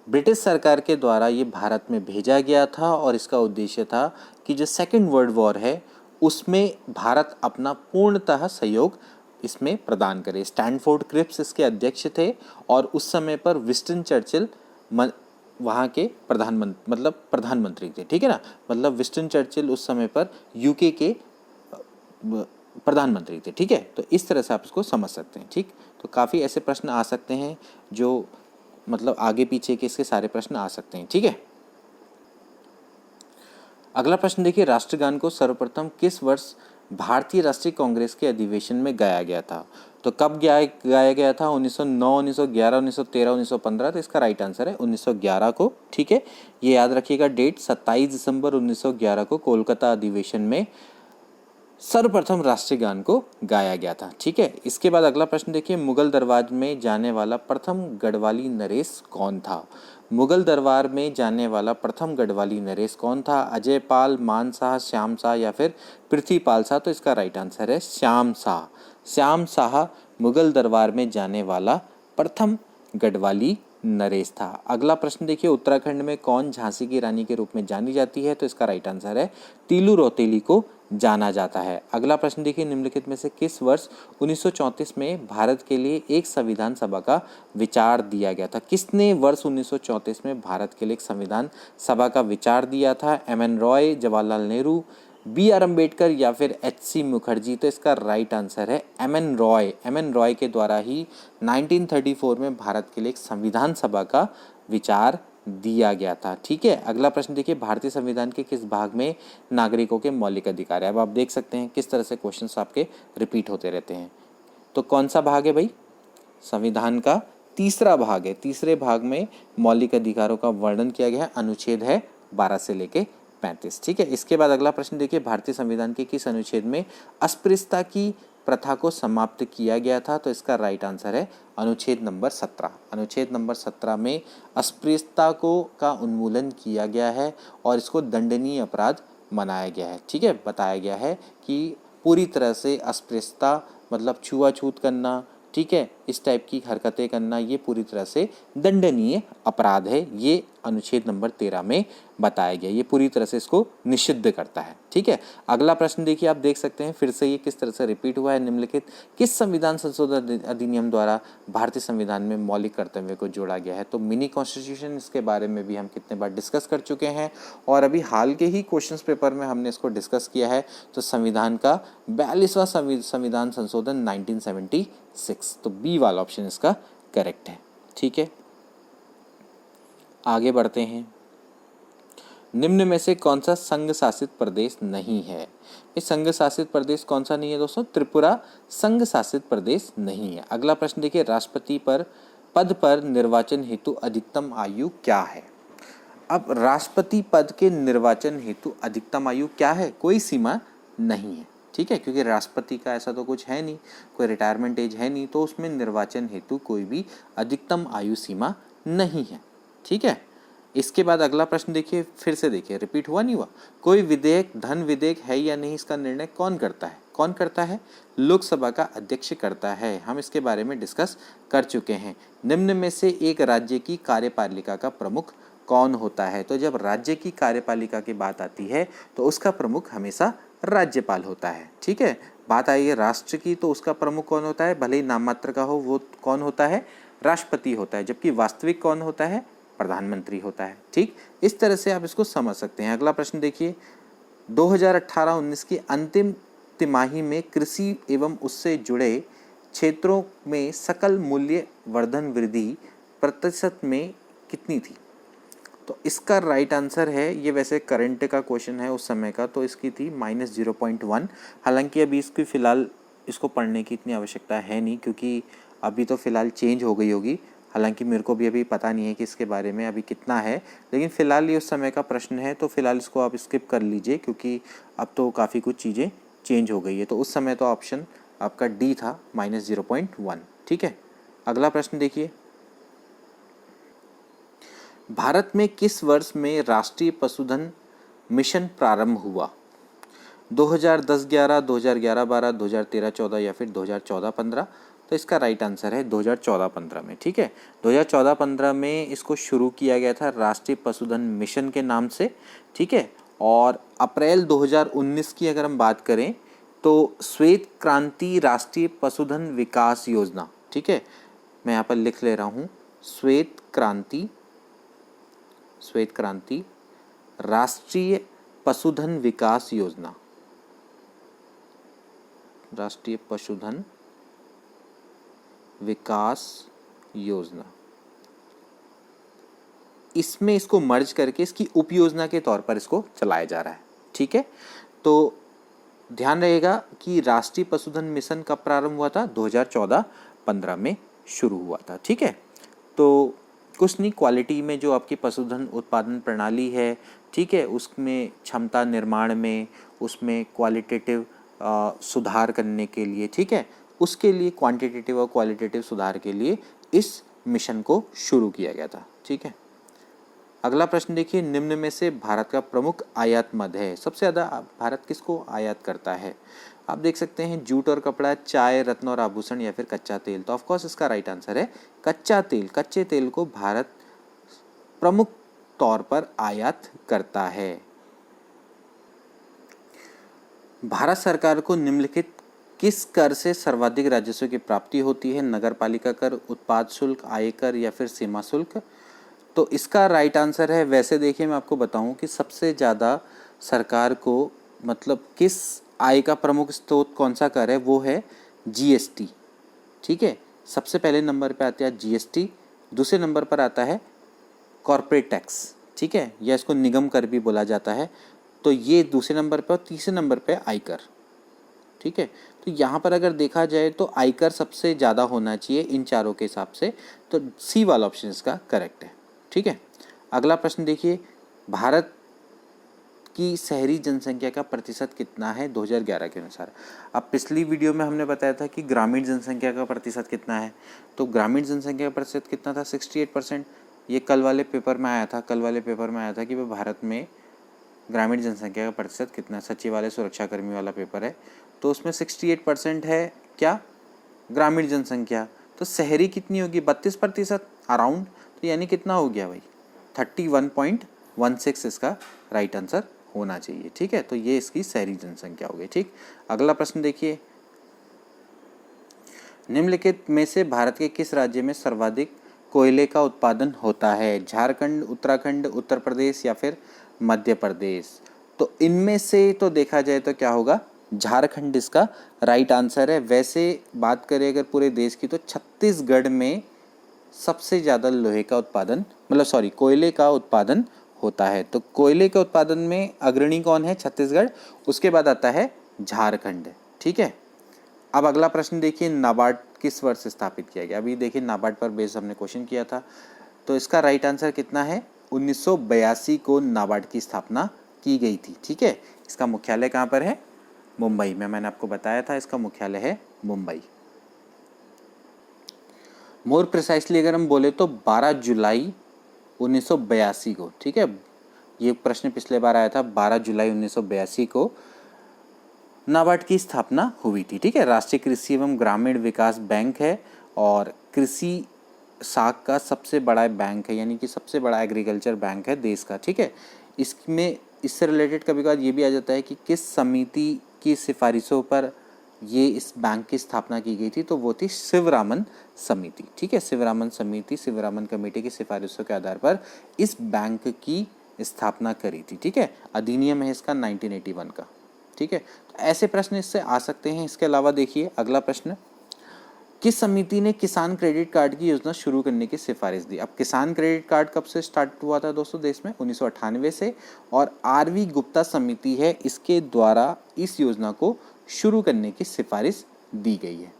ब्रिटिश सरकार के द्वारा ये भारत में भेजा गया था और इसका उद्देश्य था कि जो सेकेंड वर्ल्ड वॉर है उसमें भारत अपना पूर्णतः सहयोग इसमें प्रदान करे। स्टैनफोर्ड क्रिप्स इसके अध्यक्ष थे और उस समय पर विंस्टन चर्चिल वहाँ के प्रधानमंत्री थे, ठीक है ना। मतलब विंस्टन चर्चिल उस समय पर यूके के प्रधानमंत्री थे, ठीक है। तो इस तरह से आप इसको समझ सकते हैं, ठीक। तो काफ़ी ऐसे प्रश्न आ सकते हैं जो मतलब आगे पीछे के इसके सारे प्रश्न आ सकते हैं, ठीक है। अगला प्रश्न देखिए, राष्ट्रगान को सर्वप्रथम किस वर्ष भारतीय राष्ट्रीय कांग्रेस के अधिवेशन में गाया गया था? तो कब गाया गया था? 1909, 1911, 1913, 1915? तो इसका राइट आंसर है 1911 को, ठीक है। ये याद रखिएगा डेट, 27 दिसंबर 1911 को कोलकाता अधिवेशन में सर्वप्रथम राष्ट्रीय गान को गाया गया था, ठीक है। इसके बाद अगला प्रश्न देखिए, मुगल दरबार में जाने वाला प्रथम गढ़वाली नरेश कौन था? मुगल दरबार में जाने वाला प्रथम गढ़वाली नरेश कौन था? अजय पाल, मान शाह, श्याम शाह या फिर पृथ्वीपाल शाह? तो इसका राइट आंसर है श्याम शाह। श्याम शाह मुगल दरबार में जाने वाला प्रथम गढ़वाली नरेश था। अगला प्रश्न देखिए, उत्तराखंड में कौन झांसी की रानी के रूप में जानी जाती है? तो इसका राइट आंसर है तीलू रौतेली को जाना जाता है। अगला प्रश्न देखिए, निम्नलिखित में से किस वर्ष 1934 में भारत के लिए एक संविधान सभा का विचार दिया गया था? किसने वर्ष 1934 में भारत के लिए एक संविधान सभा का विचार दिया था? M.N. रॉय, जवाहरलाल नेहरू, B.R. अम्बेडकर या फिर H.C. मुखर्जी? तो इसका राइट आंसर है M.N. रॉय। M.N. रॉय के द्वारा ही 1934 में भारत के लिए एक संविधान सभा का विचार दिया गया था, ठीक है। अगला प्रश्न देखिए, भारतीय संविधान के किस भाग में नागरिकों के मौलिक अधिकार है? अब आप देख सकते हैं किस तरह से क्वेश्चंस आपके रिपीट होते रहते हैं। तो कौन सा भाग है भाई? संविधान का तीसरा भाग है। तीसरे भाग में मौलिक अधिकारों का वर्णन किया गया है। अनुच्छेद है 12 से लेके 35, ठीक है। इसके बाद अगला प्रश्न देखिए, भारतीय संविधान के किस अनुच्छेद में अस्पृश्यता की प्रथा को समाप्त किया गया था? तो इसका राइट आंसर है अनुच्छेद नंबर 17। अनुच्छेद नंबर 17 में अस्पृश्यता का उन्मूलन किया गया है और इसको दंडनीय अपराध मनाया गया है, ठीक है। बताया गया है कि पूरी तरह से अस्पृश्यता मतलब छुआछूत करना, ठीक है, इस टाइप की हरकतें करना, ये पूरी तरह से दंडनीय अपराध है। ये अनुच्छेद नंबर 13 में बताया गया। ये पूरी तरह से इसको निषिद्ध करता है, ठीक है। अगला प्रश्न देखिए, आप देख सकते हैं फिर से ये किस तरह से रिपीट हुआ है। निम्नलिखित किस संविधान संशोधन अधिनियम द्वारा भारतीय संविधान में मौलिक कर्तव्य को जोड़ा गया है? तो मिनी कॉन्स्टिट्यूशन, इसके बारे में भी हम कितने बार डिस्कस कर चुके हैं और अभी हाल के ही क्वेश्चन पेपर में हमने इसको डिस्कस किया है। तो संविधान का 42वां संविधान संशोधन 1976, तो बी वाला ऑप्शन इसका करेक्ट है, ठीक है। आगे बढ़ते हैं, निम्न में से कौन सा संघ शासित प्रदेश नहीं है? ये संघ शासित प्रदेश कौन सा नहीं है दोस्तों? त्रिपुरा संघ शासित प्रदेश नहीं है। अगला प्रश्न देखिए, राष्ट्रपति पद पर निर्वाचन हेतु अधिकतम आयु क्या है? अब राष्ट्रपति पद के निर्वाचन हेतु अधिकतम आयु क्या है? कोई सीमा नहीं है, ठीक है, क्योंकि राष्ट्रपति का ऐसा तो कुछ है नहीं, कोई रिटायरमेंट एज है नहीं, तो उसमें निर्वाचन हेतु कोई भी अधिकतम आयु सीमा नहीं है। ठीक है, इसके बाद अगला प्रश्न देखिए, फिर से देखिए, रिपीट हुआ नहीं हुआ। कोई विधेयक धन विधेयक है या नहीं, इसका निर्णय कौन करता है? कौन करता है? लोकसभा का अध्यक्ष करता है। हम इसके बारे में डिस्कस कर चुके हैं। निम्न में से एक राज्य की कार्यपालिका का प्रमुख कौन होता है? तो जब राज्य की कार्यपालिका की बात आती है तो उसका प्रमुख हमेशा राज्यपाल होता है। ठीक है, बात आई है राष्ट्र की, तो उसका प्रमुख कौन होता है? भले ही नाम मात्र का हो, वो कौन होता है? राष्ट्रपति होता है। जबकि वास्तविक कौन होता है? प्रधानमंत्री होता है। ठीक, इस तरह से आप इसको समझ सकते हैं। अगला प्रश्न देखिए, 2018-19 की अंतिम तिमाही में कृषि एवं उससे जुड़े क्षेत्रों में सकल मूल्य वर्धन वृद्धि प्रतिशत में कितनी थी? तो इसका राइट आंसर है, ये वैसे करंट का क्वेश्चन है उस समय का, तो इसकी थी -0.1। हालांकि अभी इसकी फ़िलहाल इसको पढ़ने की इतनी आवश्यकता है नहीं, क्योंकि अभी तो फ़िलहाल चेंज हो गई होगी। हालांकि मेरे को भी अभी पता नहीं है कि इसके बारे में अभी कितना है, लेकिन फ़िलहाल ये उस समय का प्रश्न है, तो फ़िलहाल इसको आप स्किप कर लीजिए, क्योंकि अब तो काफ़ी कुछ चीज़ें चेंज हो गई है। तो उस समय तो ऑप्शन आपका डी था, -0.1। ठीक है, अगला प्रश्न देखिए, भारत में किस वर्ष में राष्ट्रीय पशुधन मिशन प्रारंभ हुआ? 2010-11, 2011-12, 2013-14 या फिर 2014-15? तो इसका राइट आंसर है 2014-15 में। ठीक है, 2014-15 में इसको शुरू किया गया था राष्ट्रीय पशुधन मिशन के नाम से। ठीक है, और अप्रैल 2019 की अगर हम बात करें तो श्वेत क्रांति राष्ट्रीय पशुधन विकास योजना, ठीक है, मैं यहाँ पर लिख ले रहा हूँ, श्वेत क्रांति राष्ट्रीय पशुधन विकास योजना, राष्ट्रीय पशुधन विकास योजना, इसमें इसको मर्ज करके इसकी उपयोजना के तौर पर इसको चलाया जा रहा है। ठीक है, तो ध्यान रहेगा कि राष्ट्रीय पशुधन मिशन कब प्रारंभ हुआ था? 2014-15 में शुरू हुआ था। ठीक है, तो कुछ नहीं, क्वालिटी में जो आपकी पशुधन उत्पादन प्रणाली है, ठीक है, उसमें क्षमता निर्माण में, उसमें क्वालिटेटिव सुधार करने के लिए, ठीक है, उसके लिए क्वांटिटेटिव और क्वालिटेटिव सुधार के लिए इस मिशन को शुरू किया गया था। ठीक है, अगला प्रश्न देखिए, निम्न में से भारत का प्रमुख आयात मद है? सबसे ज़्यादा भारत किसको आयात करता है? आप देख सकते हैं, जूट और कपड़ा, चाय, रत्न और आभूषण या फिर कच्चा तेल। तो ऑफकोर्स इसका राइट आंसर है कच्चा तेल। कच्चे तेल को भारत प्रमुख तौर पर आयात करता है। भारत सरकार को निम्नलिखित किस कर से सर्वाधिक राजस्व की प्राप्ति होती है? नगरपालिका कर, उत्पाद शुल्क, आयकर या फिर सीमा शुल्क? तो इसका राइट आंसर है, वैसे देखिए मैं आपको बताऊं कि सबसे ज़्यादा सरकार को मतलब किस आय का प्रमुख स्रोत कौन सा कर है, वो है जीएसटी। ठीक है, सबसे पहले नंबर पे आता है जीएसटी, दूसरे नंबर पर आता है कॉर्पोरेट टैक्स, ठीक है, या इसको निगम कर भी बोला जाता है। तो ये दूसरे नंबर पे और तीसरे नंबर पे आयकर। ठीक है, तो यहाँ पर अगर देखा जाए तो आयकर सबसे ज़्यादा होना चाहिए इन चारों के हिसाब से, तो सी वाला ऑप्शन इसका करेक्ट है। ठीक है, अगला प्रश्न देखिए, भारत की शहरी जनसंख्या का प्रतिशत कितना है 2011 के अनुसार? अब पिछली वीडियो में हमने बताया था कि ग्रामीण जनसंख्या का प्रतिशत कितना है, तो ग्रामीण जनसंख्या का प्रतिशत कितना था? 68%। ये कल वाले पेपर में आया था, कि भाई भारत में ग्रामीण जनसंख्या का प्रतिशत कितना है। सचिवालय सुरक्षाकर्मी वाला पेपर है, तो उसमें 68% है क्या? ग्रामीण जनसंख्या। तो शहरी कितनी होगी? 32% अराउंड। तो यानी कितना हो गया भाई? 31.16 इसका राइट आंसर होना चाहिए। ठीक है, तो ये इसकी शहरी जनसंख्या हो गई। ठीक, अगला प्रश्न देखिए, निम्नलिखित में से भारत के किस राज्य में सर्वाधिक कोयले का उत्पादन होता है? झारखंड, उत्तराखंड, उत्तर प्रदेश या फिर मध्य प्रदेश? तो इनमें से तो देखा जाए तो क्या होगा? झारखंड इसका राइट आंसर है। वैसे बात करें अगर पूरे देश की, तो छत्तीसगढ़ में सबसे ज़्यादा लोहे का उत्पादन, कोयले का उत्पादन होता है। तो कोयले के उत्पादन में अग्रणी कौन है? छत्तीसगढ़, उसके बाद आता है झारखंड। ठीक है, अब अगला प्रश्न देखिए, नाबार्ड किस वर्ष स्थापित किया गया? अभी देखिए नाबार्ड पर बेस हमने क्वेश्चन किया था, तो इसका राइट आंसर कितना है? 1982 को नाबार्ड की स्थापना की गई थी। ठीक है, इसका मुख्यालय कहाँ पर है? मुंबई में, मैंने आपको बताया था इसका मुख्यालय है मुंबई। मोर प्रिसाइसली अगर हम बोले तो 12 जुलाई 1982 को, ठीक है, ये प्रश्न पिछले बार आया था, 12 जुलाई 1982 को नाबार्ड की स्थापना हुई थी, ठीक है। राष्ट्रीय कृषि एवं ग्रामीण विकास बैंक है और कृषि साख का सबसे बड़ा बैंक है, यानी कि सबसे बड़ा एग्रीकल्चर बैंक है देश का, ठीक है। इसमें इससे रिलेटेड कभी कभार ये भी आ जाता है कि किस समिति की सिफारिशों पर ये इस बैंक की स्थापना की गई थी, तो वो थी शिवरामन समिति, ठीक है। शिवरामन समिति, शिवरामन कमेटी की सिफारिशों के आधार पर इस बैंक की स्थापना करी थी, ठीक है। अधिनियम है इसका 1981 का, ठीक है। तो ऐसे प्रश्न इससे आ सकते हैं। इसके अलावा देखिए अगला प्रश्न, किस समिति ने किसान क्रेडिट कार्ड की योजना शुरू करने की सिफारिश दी? अब किसान क्रेडिट कार्ड कब से स्टार्ट हुआ था दोस्तों देश में? 1998 से, और आर.वी. गुप्ता समिति है इसके द्वारा इस योजना को शुरू करने की सिफारिश दी गई है।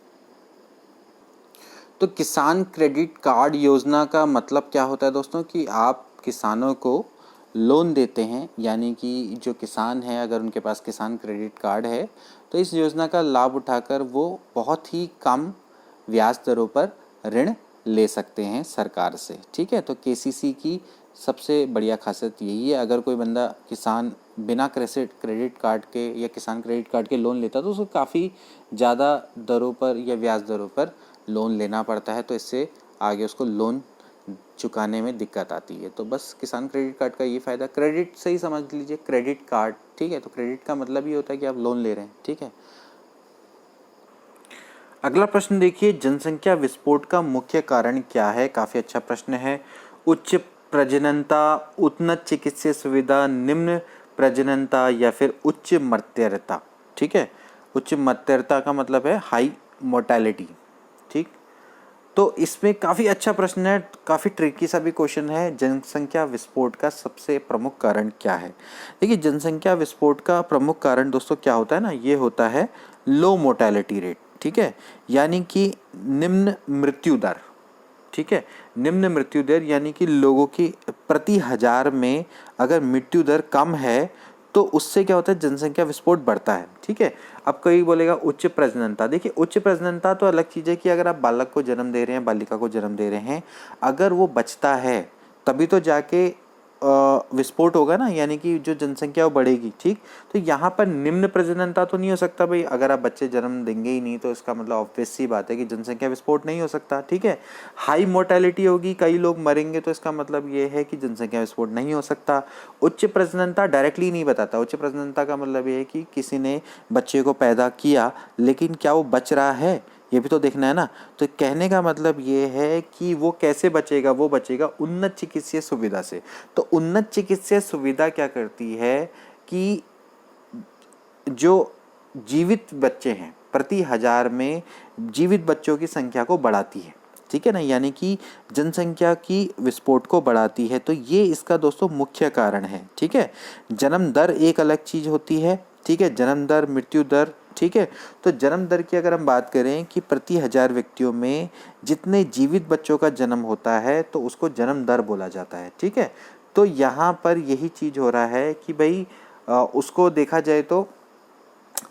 तो किसान क्रेडिट कार्ड योजना का मतलब क्या होता है दोस्तों, कि आप किसानों को लोन देते हैं, यानी कि जो किसान है अगर उनके पास किसान क्रेडिट कार्ड है तो इस योजना का लाभ उठाकर वो बहुत ही कम ब्याज दरों पर ऋण ले सकते हैं सरकार से, ठीक है। तो केसीसी की सबसे बढ़िया खासियत यही है, अगर कोई बंदा किसान बिना क्रेडिट कार्ड के या किसान क्रेडिट कार्ड के लोन लेता तो उसको काफ़ी ज़्यादा दरों पर या ब्याज दरों पर लोन लेना पड़ता है, तो इससे आगे उसको लोन चुकाने में दिक्कत आती है। तो बस किसान क्रेडिट कार्ड का ये फ़ायदा, क्रेडिट से ही समझ लीजिए, क्रेडिट कार्ड, ठीक है। तो क्रेडिट का मतलब ये होता है कि आप लोन ले रहे हैं, ठीक है। अगला प्रश्न देखिए, जनसंख्या विस्फोट का मुख्य कारण क्या है? काफ़ी अच्छा प्रश्न है। उच्च प्रजननता, उन्नत चिकित्सीय सुविधा, निम्न प्रजननता या फिर उच्च मृत्युदरता, ठीक है। उच्च मृत्युदरता का मतलब है हाई मोर्टेलिटी, ठीक। तो इसमें काफ़ी अच्छा प्रश्न है, काफ़ी ट्रिकी सा भी क्वेश्चन है। जनसंख्या विस्फोट का सबसे प्रमुख कारण क्या है? देखिए जनसंख्या विस्फोट का प्रमुख कारण दोस्तों क्या होता है ना, ये होता है लो मोर्टेलिटी रेट, ठीक है, यानी कि निम्न मृत्यु दर, ठीक है। निम्न मृत्यु दर यानी कि लोगों की प्रति हजार में अगर मृत्यु दर कम है तो उससे क्या होता है, जनसंख्या विस्फोट बढ़ता है, ठीक है। अब कोई बोलेगा उच्च प्रजननता, देखिए उच्च प्रजननता तो अलग चीज़ है कि अगर आप बालक को जन्म दे रहे हैं, बालिका को जन्म दे रहे हैं, अगर वो बचता है तभी तो जाके विस्फोट होगा ना, यानी कि जो जनसंख्या वो बढ़ेगी, ठीक। तो यहाँ पर निम्न प्रजननता तो नहीं हो सकता भाई, अगर आप बच्चे जन्म देंगे ही नहीं तो इसका मतलब ऑब्वियस सी बात है कि जनसंख्या विस्फोट नहीं हो सकता, ठीक है। हाई मोर्टेलिटी होगी, कई लोग मरेंगे, तो इसका मतलब ये है कि जनसंख्या विस्फोट नहीं हो सकता। उच्च प्रजननता डायरेक्टली नहीं बताता, उच्च प्रजननता का मतलब ये है कि किसी ने बच्चे को पैदा किया लेकिन क्या वो बच रहा है, ये भी तो देखना है ना। तो कहने का मतलब ये है कि वो कैसे बचेगा, वो बचेगा उन्नत चिकित्सीय सुविधा से। तो उन्नत चिकित्सीय सुविधा क्या करती है कि जो जीवित बच्चे हैं प्रति हजार में जीवित बच्चों की संख्या को बढ़ाती है, ठीक है ना, यानी कि जनसंख्या की विस्फोट को बढ़ाती है। तो ये इसका दोस्तों मुख्य कारण है, ठीक है। जन्म दर एक अलग चीज होती है, ठीक है, जन्म दर, मृत्यु दर, ठीक है। तो जन्म दर की अगर हम बात करें कि प्रति हजार व्यक्तियों में जितने जीवित बच्चों का जन्म होता है तो उसको जन्म दर बोला जाता है, ठीक है। तो यहाँ पर यही चीज़ हो रहा है कि भाई उसको देखा जाए तो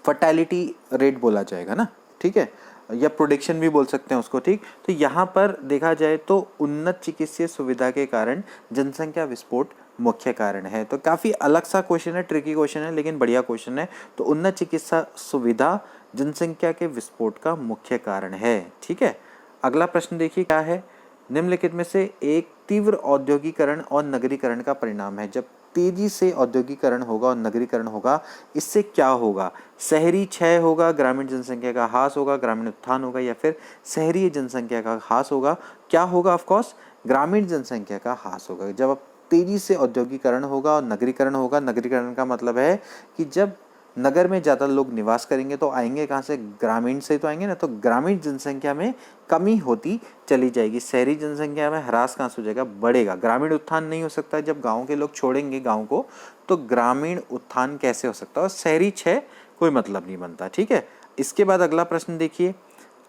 फर्टालिटी रेट बोला जाएगा ना, ठीक है, या प्रोडिक्शन भी बोल सकते हैं उसको, ठीक। तो यहाँ पर देखा जाए तो उन्नत चिकित्सीय सुविधा के कारण जनसंख्या विस्फोट मुख्य कारण है। तो काफ़ी अलग सा क्वेश्चन है, ट्रिकी क्वेश्चन है, लेकिन बढ़िया क्वेश्चन है। तो उन्नत चिकित्सा सुविधा जनसंख्या के विस्फोट का मुख्य कारण है, ठीक है। अगला प्रश्न देखिए क्या है, निम्नलिखित में से एक तीव्र औद्योगिकरण और नगरीकरण का परिणाम है। जब तेजी से औद्योगिकरण होगा और नगरीकरण होगा, इससे क्या होगा? शहरी क्षय होगा, ग्रामीण जनसंख्या का ह्रास होगा, ग्रामीण उत्थान होगा, या फिर शहरी जनसंख्या का ह्रास होगा? क्या होगा? ऑफ कोर्स ग्रामीण जनसंख्या का ह्रास होगा। जब अब तेजी से औद्योगिकरण होगा और नगरीकरण होगा, नगरीकरण का मतलब है कि जब नगर में ज़्यादा लोग निवास करेंगे तो आएंगे कहाँ से? ग्रामीण से तो आएंगे ना। तो ग्रामीण जनसंख्या में कमी होती चली जाएगी, शहरी जनसंख्या में ह्रास कहाँ से हो जाएगा? बढ़ेगा। ग्रामीण उत्थान नहीं हो सकता, जब गांव के लोग छोड़ेंगे गांव को तो ग्रामीण उत्थान कैसे हो सकता है? और शहरी क्षय कोई मतलब नहीं बनता, ठीक है। इसके बाद अगला प्रश्न देखिए,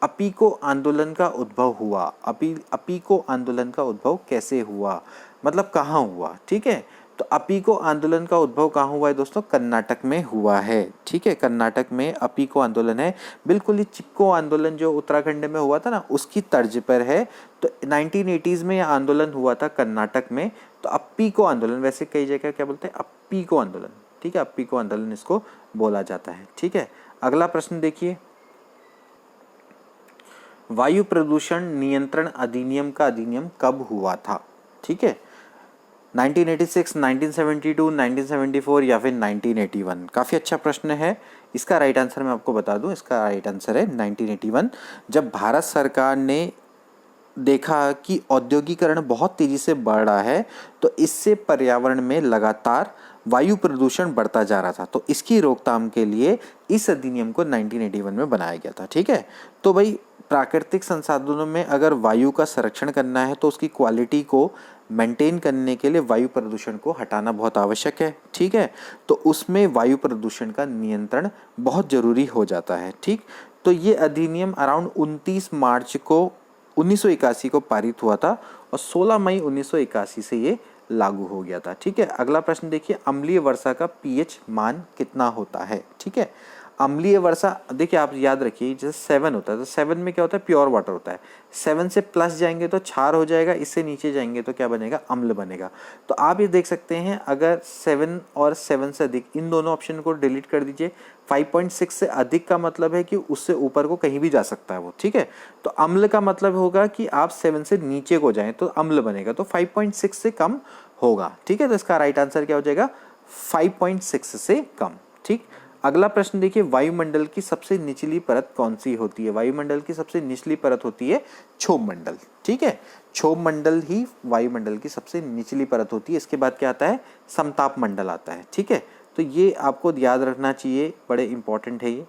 अपीको आंदोलन का उद्भव हुआ। अपीको आंदोलन का उद्भव कैसे हुआ, मतलब कहाँ हुआ, ठीक है। तो अपीको आंदोलन का उद्भव कहाँ हुआ है दोस्तों? कर्नाटक में हुआ है। ठीक है, कर्नाटक में अपीको आंदोलन है। बिल्कुल ही चिपको आंदोलन जो उत्तराखंड में हुआ था ना, उसकी तर्ज पर है। तो 1980s में यह आंदोलन हुआ था कर्नाटक में। तो अपीको आंदोलन, वैसे कई जगह क्या बोलते हैं? अपीको आंदोलन। ठीक है, अपीको आंदोलन इसको बोला जाता है। ठीक है, अगला प्रश्न देखिए, वायु प्रदूषण नियंत्रण अधिनियम का अधिनियम कब हुआ था? ठीक है, 1986, 1972, 1974 या फिर 1981? काफ़ी अच्छा प्रश्न है। इसका राइट आंसर मैं आपको बता दूं, इसका राइट आंसर है 1981। जब भारत सरकार ने देखा कि औद्योगिकरण बहुत तेजी से बढ़ रहा है, तो इससे पर्यावरण में लगातार वायु प्रदूषण बढ़ता जा रहा था, तो इसकी रोकथाम के लिए इस अधिनियम को 1981 में बनाया गया था। ठीक है, तो भाई प्राकृतिक संसाधनों में अगर वायु का संरक्षण करना है तो उसकी क्वालिटी को मेंटेन करने के लिए वायु प्रदूषण को हटाना बहुत आवश्यक है। ठीक है, तो उसमें वायु प्रदूषण का नियंत्रण बहुत जरूरी हो जाता है। ठीक, तो ये अधिनियम अराउंड 29 मार्च को 1981 को पारित हुआ था और 16 मई 1981 से ये लागू हो गया था। ठीक है, अगला प्रश्न देखिए, अम्लीय वर्षा का पीएच मान कितना होता है? ठीक है, अम्लीय वर्षा देखिए आप याद रखिए, जैसे 7 होता है तो 7 में क्या होता है? प्योर वाटर होता है। 7 से प्लस जाएंगे तो क्षार हो जाएगा, इससे नीचे जाएंगे तो क्या बनेगा? अम्ल बनेगा। तो आप ये देख सकते हैं, अगर 7 और 7 से अधिक, इन दोनों ऑप्शन को डिलीट कर दीजिए। 5.6 से अधिक का मतलब है कि उससे ऊपर को कहीं भी जा सकता है वो। ठीक है, तो अम्ल का मतलब होगा कि आप 7 से नीचे को जाएं तो अम्ल बनेगा, तो 5.6 से कम होगा। ठीक है, तो इसका राइट आंसर क्या हो जाएगा? 5.6 से कम। ठीक, अगला प्रश्न देखिए, वायुमंडल की सबसे निचली परत कौन सी होती है? वायुमंडल की सबसे निचली परत होती है क्षोभ मंडल। ठीक है, क्षोभ मंडल ही वायुमंडल की सबसे निचली परत होती है। इसके बाद क्या आता है? समताप मंडल आता है। ठीक है, तो ये आपको याद रखना चाहिए, बड़े इंपॉर्टेंट है ये।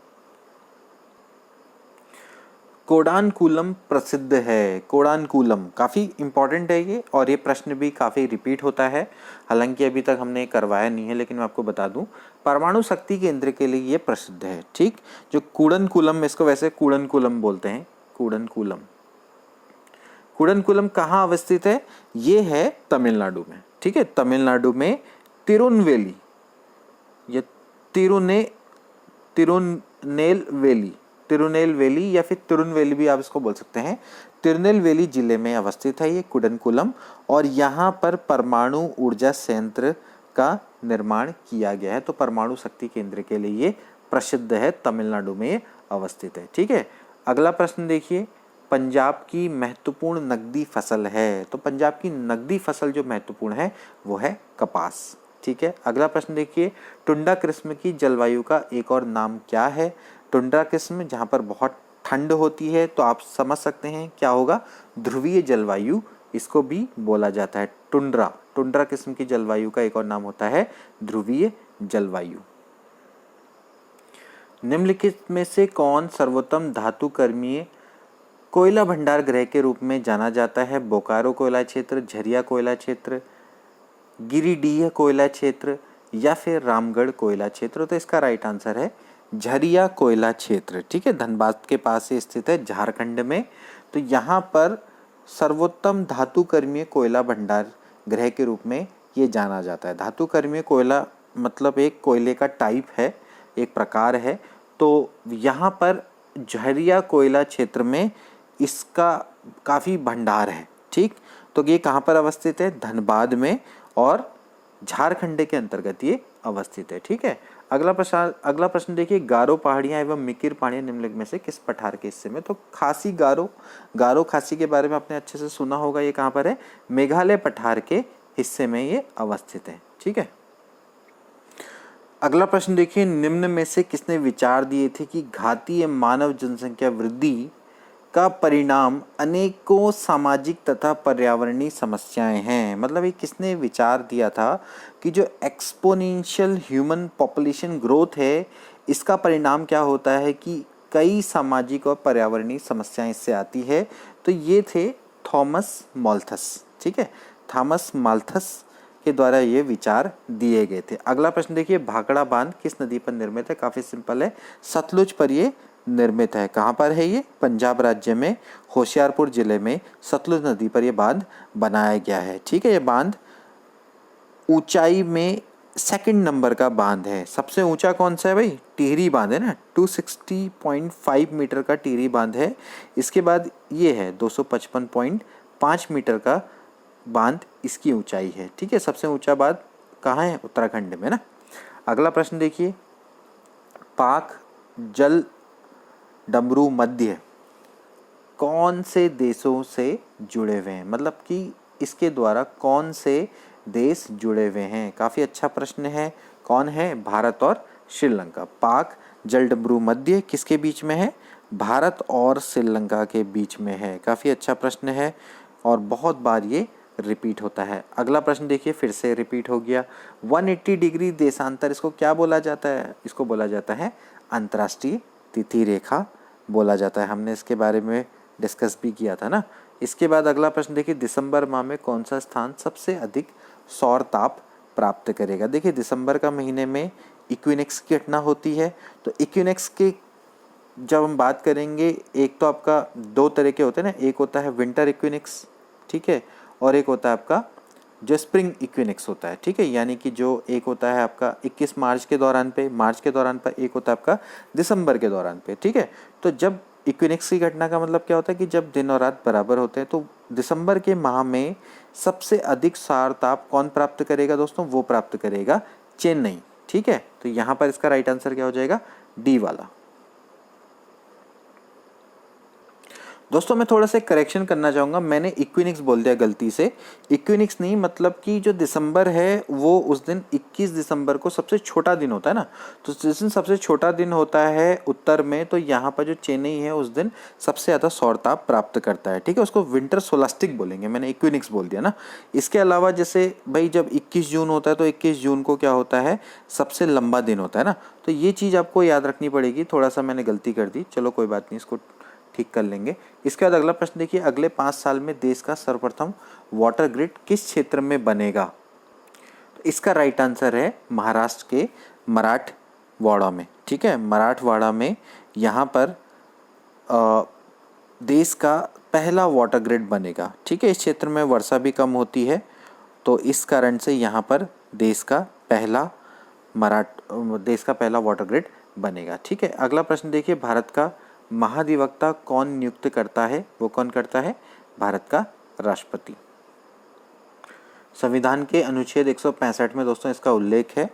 कोडानकुलम प्रसिद्ध है। कोडानकुलम काफ़ी इंपॉर्टेंट है ये, और ये प्रश्न भी काफ़ी रिपीट होता है। हालांकि अभी तक हमने करवाया नहीं है, लेकिन मैं आपको बता दूं, परमाणु शक्ति केंद्र के लिए ये प्रसिद्ध है। ठीक, जो कुडनकुलम, इसको वैसे कुडनकुलम बोलते हैं, कुडनकुलम। कुडनकुलम कहाँ अवस्थित है? ये है तमिलनाडु में। ठीक है, तमिलनाडु में तिरुनवेली, ये तिरुनेलवेली या फिर तिरुनवेली भी आप इसको बोल सकते हैं। तिरुनेलवेली जिले में अवस्थित है ये कुडनकुलम, और यहाँ पर परमाणु ऊर्जा संयंत्र का निर्माण किया गया है। तो परमाणु शक्ति केंद्र के लिए ये प्रसिद्ध है, तमिलनाडु में अवस्थित है। ठीक है, अगला प्रश्न देखिए, पंजाब की महत्वपूर्ण नकदी फसल है। तो पंजाब की नकदी फसल जो महत्वपूर्ण है वो है कपास। ठीक है, अगला प्रश्न देखिए, टुंडा किस्म की जलवायु का एक और नाम क्या है? टुंड्रा किस्म, जहाँ पर बहुत ठंड होती है, तो आप समझ सकते हैं क्या होगा? ध्रुवीय जलवायु इसको भी बोला जाता है। टुंड्रा किस्म की जलवायु का एक और नाम होता है ध्रुवीय जलवायु। निम्नलिखित में से कौन सर्वोत्तम धातु कर्मीय कोयला भंडार गृह के रूप में जाना जाता है? बोकारो कोयला क्षेत्र, झरिया कोयला क्षेत्र, गिरिडीह कोयला क्षेत्र या फिर रामगढ़ कोयला क्षेत्र? तो इसका राइट आंसर है झरिया कोयला क्षेत्र। ठीक है, धनबाद के पास से स्थित है, झारखंड में। तो यहाँ पर सर्वोत्तम धातु कर्मीय कोयला भंडार गृह के रूप में ये जाना जाता है। धातु कर्मीय कोयला मतलब एक कोयले का टाइप है, एक प्रकार है। तो यहाँ पर झरिया कोयला क्षेत्र में इसका काफ़ी भंडार है। ठीक, तो ये कहाँ पर अवस्थित है? धनबाद में, और झारखंड के अंतर्गत ये अवस्थित है। ठीक है, अगला प्रश्न देखिए, गारो पहाड़ियाँ एवं मिकिर पहाड़ियाँ निम्नलिखित में से किस पठार के हिस्से में? तो खासी गारो खासी के बारे में आपने अच्छे से सुना होगा। ये कहाँ पर है? मेघालय पठार के हिस्से में ये अवस्थित है। ठीक है, अगला प्रश्न देखिए, निम्न में से किसने विचार दिए थे कि घातीय मानव जनसंख्या वृद्धि का परिणाम अनेकों सामाजिक तथा पर्यावरणीय समस्याएं हैं? मतलब ये किसने विचार दिया था कि जो एक्सपोनेंशियल ह्यूमन पॉपुलेशन ग्रोथ है, इसका परिणाम क्या होता है कि कई सामाजिक और पर्यावरणीय समस्याएं इससे आती है? तो ये थे थॉमस माल्थस। ठीक है, थॉमस माल्थस के द्वारा ये विचार दिए गए थे। अगला प्रश्न देखिए, भाखड़ा बांध किस नदी पर निर्मित है? काफ़ी सिंपल है, सतलुज पर ये निर्मित है। कहाँ पर है ये? पंजाब राज्य में होशियारपुर जिले में सतलुज नदी पर यह बांध बनाया गया है। ठीक है, ये बांध ऊंचाई में सेकंड नंबर का बांध है। सबसे ऊंचा कौन सा है भाई? टिहरी बांध है ना, 260.5 मीटर का टिहरी बांध है। इसके बाद ये है 255.5 मीटर का बांध, इसकी ऊंचाई है। ठीक है, सबसे ऊंचा बांध कहाँ है? उत्तराखंड में ना। अगला प्रश्न देखिए, पाक जल डमरू मध्य कौन से देशों से जुड़े हुए हैं? मतलब कि इसके द्वारा कौन से देश जुड़े हुए हैं? काफ़ी अच्छा प्रश्न है। कौन है? भारत और श्रीलंका। पाक जल डमरू मध्य किसके बीच में है? भारत और श्रीलंका के बीच में है। काफ़ी अच्छा प्रश्न है और बहुत बार ये रिपीट होता है। अगला प्रश्न देखिए, फिर से रिपीट हो गया। 180 डिग्री देशांतर, इसको क्या बोला जाता है? इसको बोला जाता है अंतर्राष्ट्रीय तिथि रेखा बोला जाता है। हमने इसके बारे में डिस्कस भी किया था ना। इसके बाद अगला प्रश्न देखिए, दिसंबर माह में कौन सा स्थान सबसे अधिक सौर ताप प्राप्त करेगा? देखिए, दिसंबर का महीने में इक्विनेक्स की घटना होती है। तो इक्विनेक्स के जब हम बात करेंगे, एक तो आपका दो तरह के होते हैं ना, एक होता है विंटर इक्विनेक्स, ठीक है, और एक होता है आपका जो स्प्रिंग इक्विनेक्स होता है। ठीक है, यानी कि जो एक होता है आपका 21 मार्च के दौरान पे, मार्च के दौरान पर, एक होता है आपका दिसंबर के दौरान पे। ठीक है, तो जब इक्विनेक्स की घटना का मतलब क्या होता है कि जब दिन और रात बराबर होते हैं, तो दिसंबर के माह में सबसे अधिक सौर ताप कौन प्राप्त करेगा दोस्तों? वो प्राप्त करेगा चेन्नई। ठीक है, तो यहाँ पर इसका राइट आंसर क्या हो जाएगा? डी वाला। दोस्तों मैं थोड़ा सा करेक्शन करना चाहूँगा, मैंने इक्विनिक्स बोल दिया गलती से। इक्विनिक्स नहीं, मतलब कि जो दिसंबर है वो उस दिन 21 दिसंबर को सबसे छोटा दिन होता है ना, तो जिस दिन सबसे छोटा दिन होता है उत्तर में, तो यहाँ पर जो चेन्नई है उस दिन सबसे ज़्यादा सौर ताप प्राप्त करता है। ठीक है, उसको विंटर सोलास्टिक बोलेंगे, मैंने इक्विनिक्स बोल दिया ना। इसके अलावा जैसे भाई जब 21 जून होता है तो 21 जून को क्या होता है? सबसे लंबा दिन होता है ना। तो ये चीज़ आपको याद रखनी पड़ेगी। थोड़ा सा मैंने गलती कर दी, चलो कोई बात नहीं, इसको ठीक कर लेंगे। इसके बाद अगला प्रश्न देखिए, अगले 5 साल में देश का सर्वप्रथम वाटर ग्रिड किस क्षेत्र में बनेगा? तो इसका राइट आंसर है महाराष्ट्र के मराठवाड़ा में। ठीक है, मराठवाड़ा में यहाँ पर देश का पहला वाटर ग्रिड बनेगा। ठीक है, इस क्षेत्र में वर्षा भी कम होती है, तो इस कारण से यहाँ पर देश का पहला वाटर ग्रिड बनेगा। ठीक है, अगला प्रश्न देखिए, भारत का महाधिवक्ता कौन नियुक्त करता है? वो कौन करता है? भारत का राष्ट्रपति। संविधान के अनुच्छेद 165 में दोस्तों इसका उल्लेख है।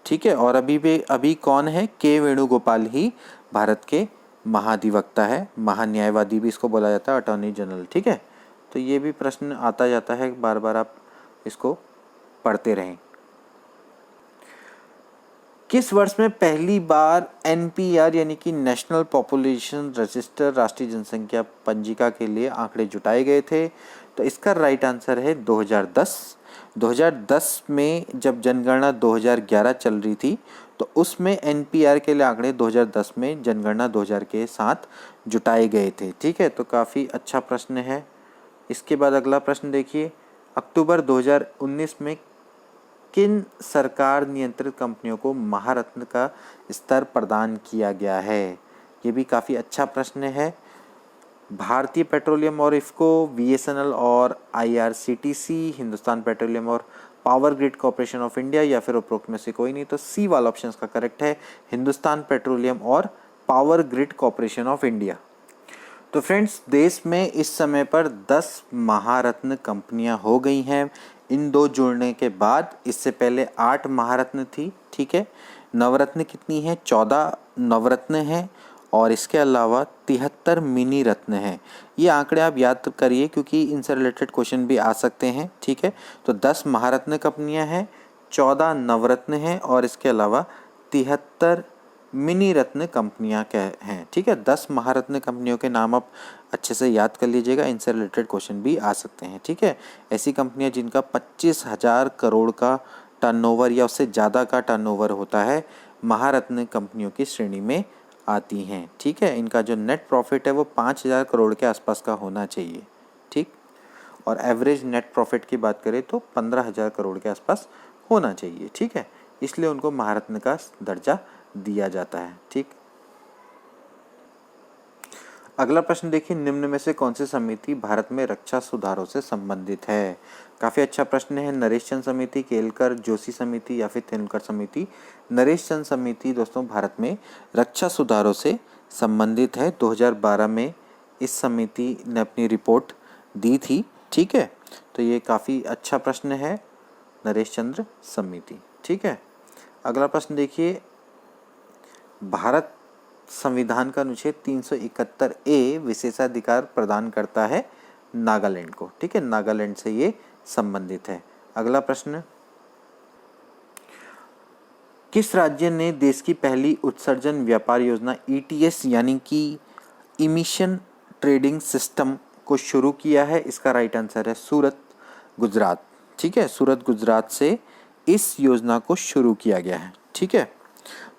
ठीक है, और अभी कौन है? के वेणुगोपाल ही भारत के महाधिवक्ता है, महान्यायवादी भी इसको बोला जाता है, अटॉर्नी जनरल। ठीक है, तो ये भी प्रश्न आता जाता है, बार बार आप इसको पढ़ते रहें। किस वर्ष में पहली बार NPR यानी कि नेशनल पॉपुलेशन रजिस्टर, राष्ट्रीय जनसंख्या पंजिका के लिए आंकड़े जुटाए गए थे? तो इसका राइट आंसर है 2010। 2010 में जब जनगणना 2011 चल रही थी, तो उसमें NPR के लिए आंकड़े 2010 में जनगणना 2000 के साथ जुटाए गए थे। ठीक है, तो काफ़ी अच्छा प्रश्न है। इसके बाद अगला प्रश्न देखिए, अक्टूबर 2019 में किन सरकार नियंत्रित कंपनियों को महारत्न का स्तर प्रदान किया गया है? ये भी काफ़ी अच्छा प्रश्न है। भारतीय पेट्रोलियम और इफ्को, BSNL और IRCTC, हिंदुस्तान पेट्रोलियम और power grid corporation of India, या फिर उपरोक्त में से कोई नहीं। तो सी वाला ऑप्शन का करेक्ट है, हिंदुस्तान पेट्रोलियम और power grid corporation of India. तो फ्रेंड्स, देश में इस समय पर 10 महारत्न कंपनियां हो गई हैं इन दो जुड़ने के बाद। इससे पहले 8 महारत्न थी। ठीक है, नवरत्न कितनी है? 14 नवरत्न हैं, और इसके अलावा 73 मिनी रत्न हैं। ये आंकड़े आप याद करिए क्योंकि इनसे रिलेटेड क्वेश्चन भी आ सकते हैं। ठीक है, तो 10 महारत्न कंपनियां हैं, 14 नवरत्न हैं, और इसके अलावा 73 मिनी रत्न कंपनियां हैं। ठीक है, 10 महारत्न कंपनियों के नाम आप अच्छे से याद कर लीजिएगा, इनसे रिलेटेड क्वेश्चन भी आ सकते हैं। ठीक है, ऐसी कंपनियां जिनका 25,000 करोड़ का टर्नओवर या उससे ज़्यादा का टर्नओवर होता है, महारत्न कंपनियों की श्रेणी में आती हैं। ठीक है, इनका जो नेट प्रॉफिट है वो 5,000 करोड़ के आसपास का होना चाहिए। ठीक, और एवरेज नेट प्रॉफिट की बात करें तो 15,000 करोड़ के आसपास होना चाहिए। ठीक है, इसलिए उनको महारत्न का दर्जा दिया जाता है। ठीक, अगला प्रश्न देखिए, निम्न में से कौन सी समिति भारत में रक्षा सुधारों से संबंधित है? काफ़ी अच्छा प्रश्न है। नरेश चंद समिति, केलकर जोशी समिति या फिर तेंदुलकर समिति? नरेश चंद समिति दोस्तों भारत में रक्षा सुधारों से संबंधित है। 2012 में इस समिति ने अपनी रिपोर्ट दी थी। ठीक है, तो ये काफ़ी अच्छा प्रश्न है, नरेश चंद्र समिति। ठीक है, अगला प्रश्न देखिए, भारत संविधान का अनुच्छेद 371A विशेषाधिकार प्रदान करता है नागालैंड को। ठीक है, नागालैंड से ये संबंधित है। अगला प्रश्न, किस राज्य ने देश की पहली उत्सर्जन व्यापार योजना ETS यानी कि इमिशन ट्रेडिंग सिस्टम को शुरू किया है? इसका राइट आंसर है सूरत, गुजरात। ठीक है, सूरत गुजरात से इस योजना को शुरू किया गया है। ठीक है,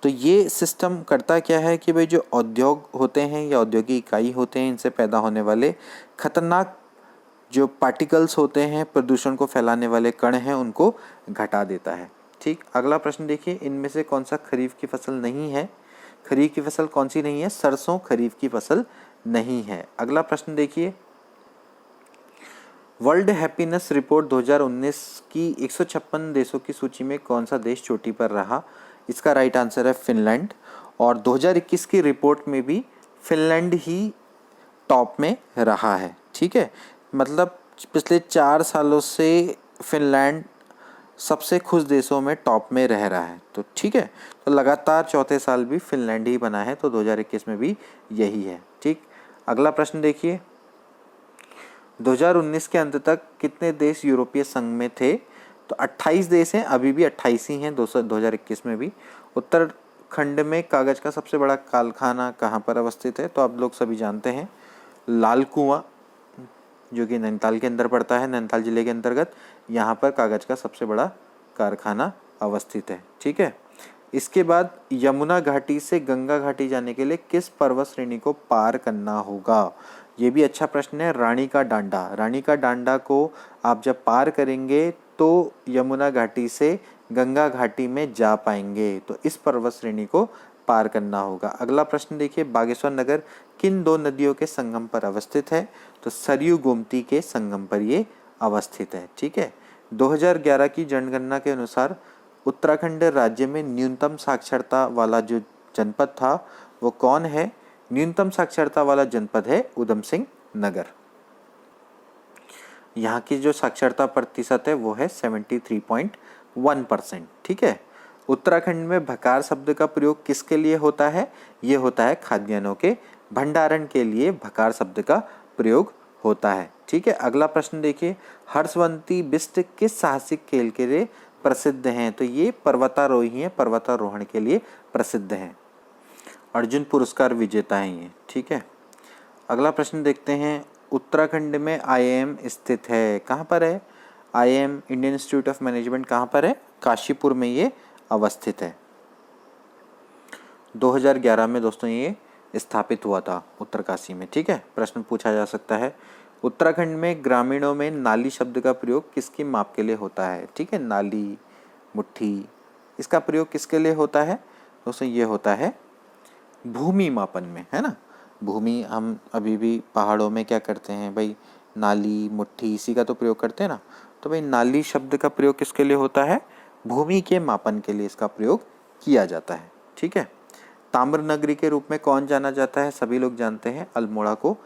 तो ये सिस्टम करता क्या है कि भाई जो उद्योग होते हैं या औद्योगिक इकाई होते हैं, इनसे पैदा होने वाले खतरनाक जो पार्टिकल्स होते हैं, प्रदूषण को फैलाने वाले कण हैं, उनको घटा देता है। ठीक, अगला प्रश्न देखिए, इनमें से कौन सा खरीफ की फसल नहीं है? खरीफ की फसल कौन सी नहीं है? सरसों खरीफ की फसल नहीं है। अगला प्रश्न देखिए, वर्ल्ड हैप्पीनेस रिपोर्ट 2019 की 156 देशों की सूची में कौन सा देश चोटी पर रहा? इसका राइट आंसर है फिनलैंड। और 2021 की रिपोर्ट में भी फिनलैंड ही टॉप में रहा है। ठीक है, मतलब पिछले 4 सालों से फिनलैंड सबसे खुश देशों में टॉप में रह रहा है। तो ठीक है, तो लगातार चौथे साल भी फिनलैंड ही बना है, तो 2021 में भी यही है। ठीक, अगला प्रश्न देखिए, 2019 के अंत तक कितने देश यूरोपीय संघ में थे? तो 28 देश हैं, अभी भी 28 ही हैं 2021 में भी। उत्तराखंड में कागज का सबसे बड़ा कारखाना कहाँ पर अवस्थित है? तो आप लोग सभी जानते हैं, लाल कुआं, जो कि नैनीताल के अंदर पड़ता है, नैनीताल जिले के अंतर्गत। यहाँ पर कागज का सबसे बड़ा कारखाना अवस्थित है। ठीक है, इसके बाद यमुना घाटी से गंगा घाटी जाने के लिए किस पर्वत श्रेणी को पार करना होगा? ये भी अच्छा प्रश्न है। रानी का डांडा, रानी का डांडा को आप जब पार करेंगे तो यमुना घाटी से गंगा घाटी में जा पाएंगे, तो इस पर्वत श्रेणी को पार करना होगा। अगला प्रश्न देखिए, बागेश्वर नगर किन 2 नदियों के संगम पर अवस्थित है? तो सरयू गोमती के संगम पर ये अवस्थित है। ठीक है, 2011 की जनगणना के अनुसार उत्तराखंड राज्य में न्यूनतम साक्षरता वाला जो जनपद था वो कौन है? न्यूनतम साक्षरता वाला जनपद है उधम सिंह नगर। यहाँ की जो साक्षरता प्रतिशत है वो है 73.1%। ठीक है, उत्तराखंड में भकार शब्द का प्रयोग किसके लिए होता है? ये होता है खाद्यान्नों के भंडारण के लिए भकार शब्द का प्रयोग होता है। ठीक है, अगला प्रश्न देखिए, हर्षवंती बिष्ट किस साहसिक खेल के लिए प्रसिद्ध हैं? तो ये पर्वतारोही हैं, पर्वतारोहण के लिए प्रसिद्ध हैं, अर्जुन पुरस्कार विजेता हैं ये। ठीक है, अगला प्रश्न देखते हैं, उत्तराखंड में IIM स्थित है, कहाँ पर है? IIM Indian institute of management कहाँ पर है? काशीपुर में ये अवस्थित है। 2011 में दोस्तों ये स्थापित हुआ था उत्तरकाशी में। ठीक है, प्रश्न पूछा जा सकता है, उत्तराखंड में ग्रामीणों में नाली शब्द का प्रयोग किसकी माप के लिए होता है? ठीक है, नाली, मुट्ठी, इसका प्रयोग किसके लिए होता है? दोस्तों ये होता है भूमि मापन में, है ना। भूमि हम अभी भी पहाड़ों में क्या करते हैं भाई, नाली, मुट्ठी, इसी का तो प्रयोग करते हैं ना। तो भाई नाली शब्द का प्रयोग किसके लिए होता है? भूमि के मापन के लिए इसका प्रयोग किया जाता है। ठीक है, ताम्र नगरी के रूप में कौन जाना जाता है? सभी लोग जानते हैं, अल्मोड़ा को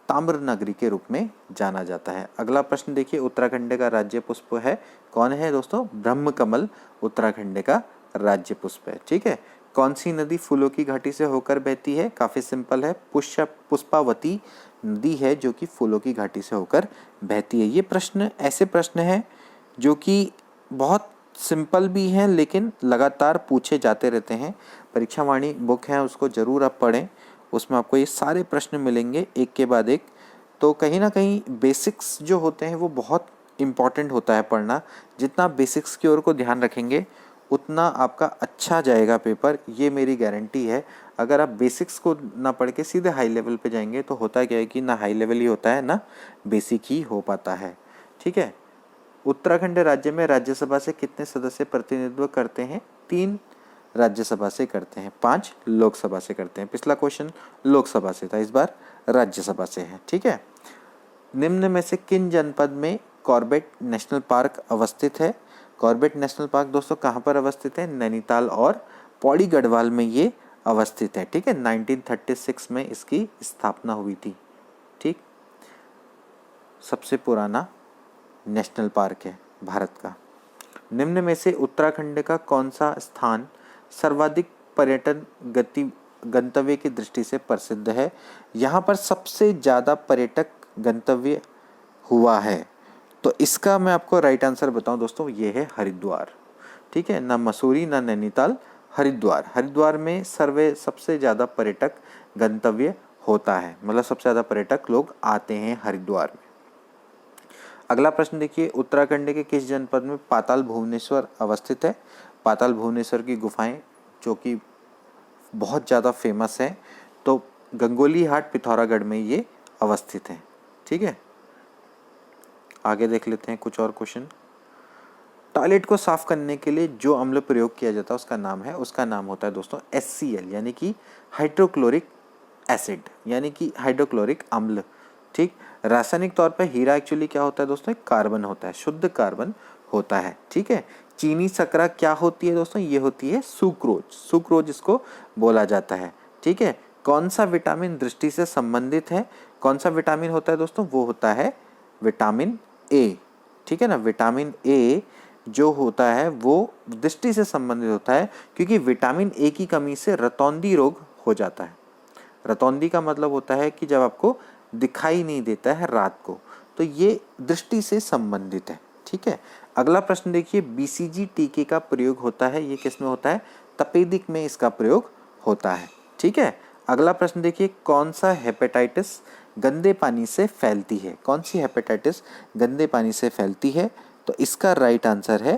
ताम्र नगरी के रूप में जाना जाता है। अगला प्रश्न देखिए, उत्तराखंड का राज्य पुष्प है, कौन है दोस्तों? ब्रह्म कमल उत्तराखंड का राज्य पुष्प है। ठीक है, कौन सी नदी फूलों की घाटी से होकर बहती है? काफ़ी सिंपल है, पुष्पावती नदी है जो कि फूलों की घाटी से होकर बहती है। ये प्रश्न ऐसे प्रश्न हैं जो कि बहुत सिंपल भी हैं लेकिन लगातार पूछे जाते रहते हैं। परीक्षा वाणी बुक है, उसको ज़रूर आप पढ़ें, उसमें आपको ये सारे प्रश्न मिलेंगे एक के बाद एक। तो कहीं ना कहीं बेसिक्स जो होते हैं वो बहुत इम्पॉर्टेंट होता है पढ़ना। जितना बेसिक्स की ओर को ध्यान रखेंगे उतना आपका अच्छा जाएगा पेपर, ये मेरी गारंटी है। अगर आप बेसिक्स को ना पढ़ के सीधे हाई लेवल पे जाएंगे तो होता क्या है कि ना हाई लेवल ही होता है ना बेसिक ही हो पाता है। ठीक है, उत्तराखंड राज्य में राज्यसभा से कितने सदस्य प्रतिनिधित्व करते हैं? 3 राज्यसभा से करते हैं, 5 लोकसभा से करते हैं। पिछला क्वेश्चन लोकसभा से था, इस बार राज्यसभा से है। ठीक है, निम्न में से किन जनपद में कॉर्बेट नेशनल पार्क अवस्थित है? कॉर्बेट नेशनल पार्क दोस्तों कहाँ पर अवस्थित है? नैनीताल और पौड़ी गढ़वाल में ये अवस्थित है। ठीक है, 1936 में इसकी स्थापना हुई थी। ठीक, सबसे पुराना नेशनल पार्क है भारत का। निम्न में से उत्तराखंड का कौन सा स्थान सर्वाधिक पर्यटन गंतव्य की दृष्टि से प्रसिद्ध है? यहाँ पर सबसे ज़्यादा पर्यटक गंतव्य हुआ है, तो इसका मैं आपको राइट आंसर बताऊं दोस्तों, ये है हरिद्वार। ठीक है, ना मसूरी ना नैनीताल, हरिद्वार। हरिद्वार में सबसे ज़्यादा पर्यटक गंतव्य होता है, मतलब सबसे ज़्यादा पर्यटक लोग आते हैं हरिद्वार में। अगला प्रश्न देखिए, उत्तराखंड के किस जनपद में पाताल भुवनेश्वर अवस्थित है? पाताल भुवनेश्वर की गुफाएं जो कि बहुत ज़्यादा फेमस है, तो गंगोली हाट पिथौरागढ़ में ये अवस्थित है। ठीक है, आगे देख लेते हैं कुछ और क्वेश्चन। टॉयलेट को साफ करने के लिए जो अम्ल प्रयोग किया जाता है उसका नाम होता है दोस्तों HCl, यानी कि हाइड्रोक्लोरिक एसिड, यानी कि हाइड्रोक्लोरिक अम्ल। ठीक, रासायनिक तौर पर हीरा एक्चुअली क्या होता है दोस्तों? कार्बन होता है, शुद्ध कार्बन होता है। ठीक है, चीनी शर्करा क्या होती है दोस्तों? ये होती है सुक्रोज, सुक्रोज इसको बोला जाता है। ठीक है, कौन सा विटामिन दृष्टि से संबंधित है? कौन सा विटामिन होता है दोस्तों? वो होता है विटामिन ए। ठीक है ना, विटामिन ए जो होता है वो दृष्टि से संबंधित होता है, क्योंकि विटामिन ए की कमी से रतौंधी रोग हो जाता है। रतौंधी का मतलब होता है कि जब आपको दिखाई नहीं देता है रात को, तो ये दृष्टि से संबंधित है। ठीक है, अगला प्रश्न देखिए, BCG टीके का प्रयोग होता है, ये किस में होता है? तपेदिक में इसका प्रयोग होता है। ठीक है, अगला प्रश्न देखिए, कौन सा हेपेटाइटिस गंदे पानी से फैलती है? कौन सी हेपेटाइटिस गंदे पानी से फैलती है? तो इसका राइट आंसर है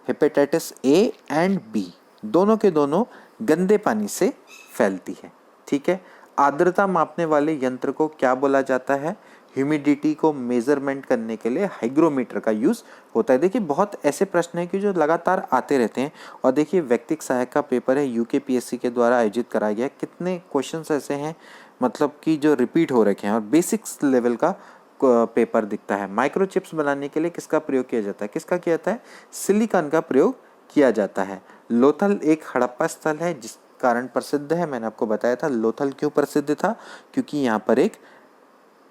हेपेटाइटिस A एंड B, दोनों के दोनों गंदे पानी से फैलती है। ठीक है, आर्द्रता मापने वाले यंत्र को क्या बोला जाता है? ह्यूमिडिटी को मेजरमेंट करने के लिए हाइग्रोमीटर का यूज़ होता है। देखिए बहुत ऐसे प्रश्न हैं कि जो लगातार आते रहते हैं, और देखिए व्यक्तिक सहायक का पेपर है, UKPSC के द्वारा आयोजित कराया गया। कितने क्वेश्चंस ऐसे हैं मतलब कि जो रिपीट हो रखे हैं, और बेसिक्स लेवल का पेपर दिखता है। माइक्रोचिप्स बनाने के लिए किसका प्रयोग किया जाता है? किसका किया जाता है? सिलिकॉन का प्रयोग किया जाता है। लोथल एक हड़प्पा स्थल है जिस कारण प्रसिद्ध है, मैंने आपको बताया था। लोथल क्यों प्रसिद्ध था? क्योंकि यहाँ पर एक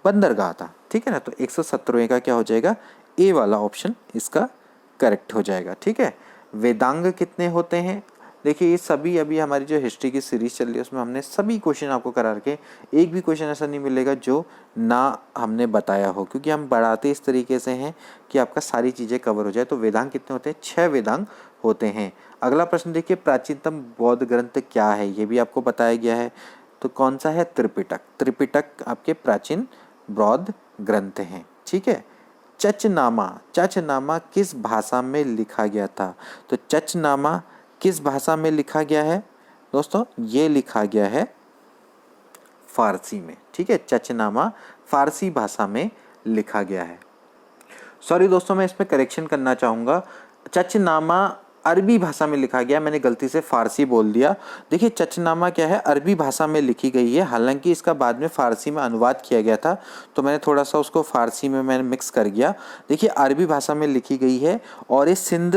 बंदरगाह था। ठीक है ना, तो 117 का क्या हो जाएगा? ए वाला ऑप्शन इसका करेक्ट हो जाएगा। ठीक है, वेदांग कितने होते हैं? देखिए ये सभी अभी हमारी जो हिस्ट्री की सीरीज चल रही है उसमें हमने सभी क्वेश्चन आपको करा रखे, एक भी क्वेश्चन ऐसा नहीं मिलेगा जो ना हमने बताया हो, क्योंकि हम बढ़ाते इस तरीके से हैं कि आपका सारी चीज़ें कवर हो जाए। तो वेदांग कितने होते हैं? 6 वेदांग होते हैं। अगला प्रश्न देखिए, प्राचीनतम बौद्ध ग्रंथ क्या है? ये भी आपको बताया गया है, तो कौन सा है? त्रिपिटक। त्रिपिटक आपके प्राचीन बौद्ध ग्रंथ हैं। ठीक है, चचनामा, चचनामा किस भाषा में लिखा गया था? तो चचनामा किस भाषा में लिखा गया है दोस्तों? ये लिखा गया है फारसी में। ठीक है, चचनामा फारसी भाषा में लिखा गया है। सॉरी दोस्तों, मैं इसमें करेक्शन करना चाहूँगा, चचनामा अरबी भाषा में लिखा गया, मैंने गलती से फारसी बोल दिया। देखिए चचनामा क्या है? अरबी भाषा में लिखी गई है, हालांकि इसका बाद में फारसी में अनुवाद किया गया था, तो मैंने थोड़ा सा उसको फारसी में मैंने मिक्स कर गया। देखिए अरबी भाषा में लिखी गई है, और ये सिंध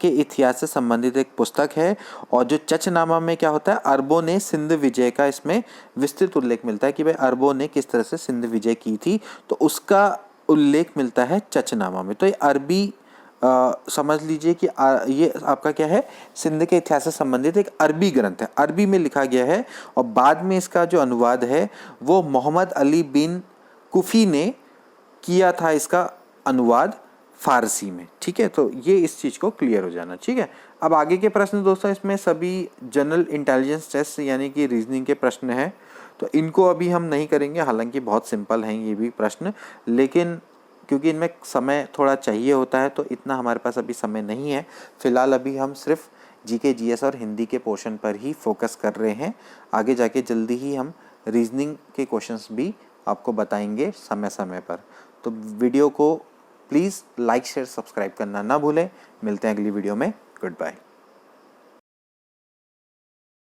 के इतिहास से संबंधित एक पुस्तक है। और जो चचनामा में क्या होता है? अरबों ने सिंध विजय का इसमें विस्तृत उल्लेख मिलता है कि भाई अरबों ने किस तरह से सिंध विजय की थी, तो उसका उल्लेख मिलता है चचनामा में। तो ये अरबी समझ लीजिए कि ये आपका क्या है? सिंध के इतिहास से संबंधित एक अरबी ग्रंथ है, अरबी में लिखा गया है, और बाद में इसका जो अनुवाद है वो मोहम्मद अली बिन कुफी ने किया था, इसका अनुवाद फारसी में। ठीक है, तो ये इस चीज़ को क्लियर हो जाना। ठीक है, अब आगे के प्रश्न दोस्तों, इसमें सभी जनरल इंटेलिजेंस टेस्ट यानी कि रीजनिंग के प्रश्न हैं, तो इनको अभी हम नहीं करेंगे, हालांकि बहुत सिंपल हैं ये भी प्रश्न, लेकिन क्योंकि इनमें समय थोड़ा चाहिए होता है तो इतना हमारे पास अभी समय नहीं है। फिलहाल अभी हम सिर्फ GK GS और हिंदी के पोर्शन पर ही फोकस कर रहे हैं। आगे जाके जल्दी ही हम रीजनिंग के क्वेश्चंस भी आपको बताएंगे समय समय पर। तो वीडियो को प्लीज़ लाइक शेयर सब्सक्राइब करना ना भूलें। मिलते हैं अगली वीडियो में। Good bye.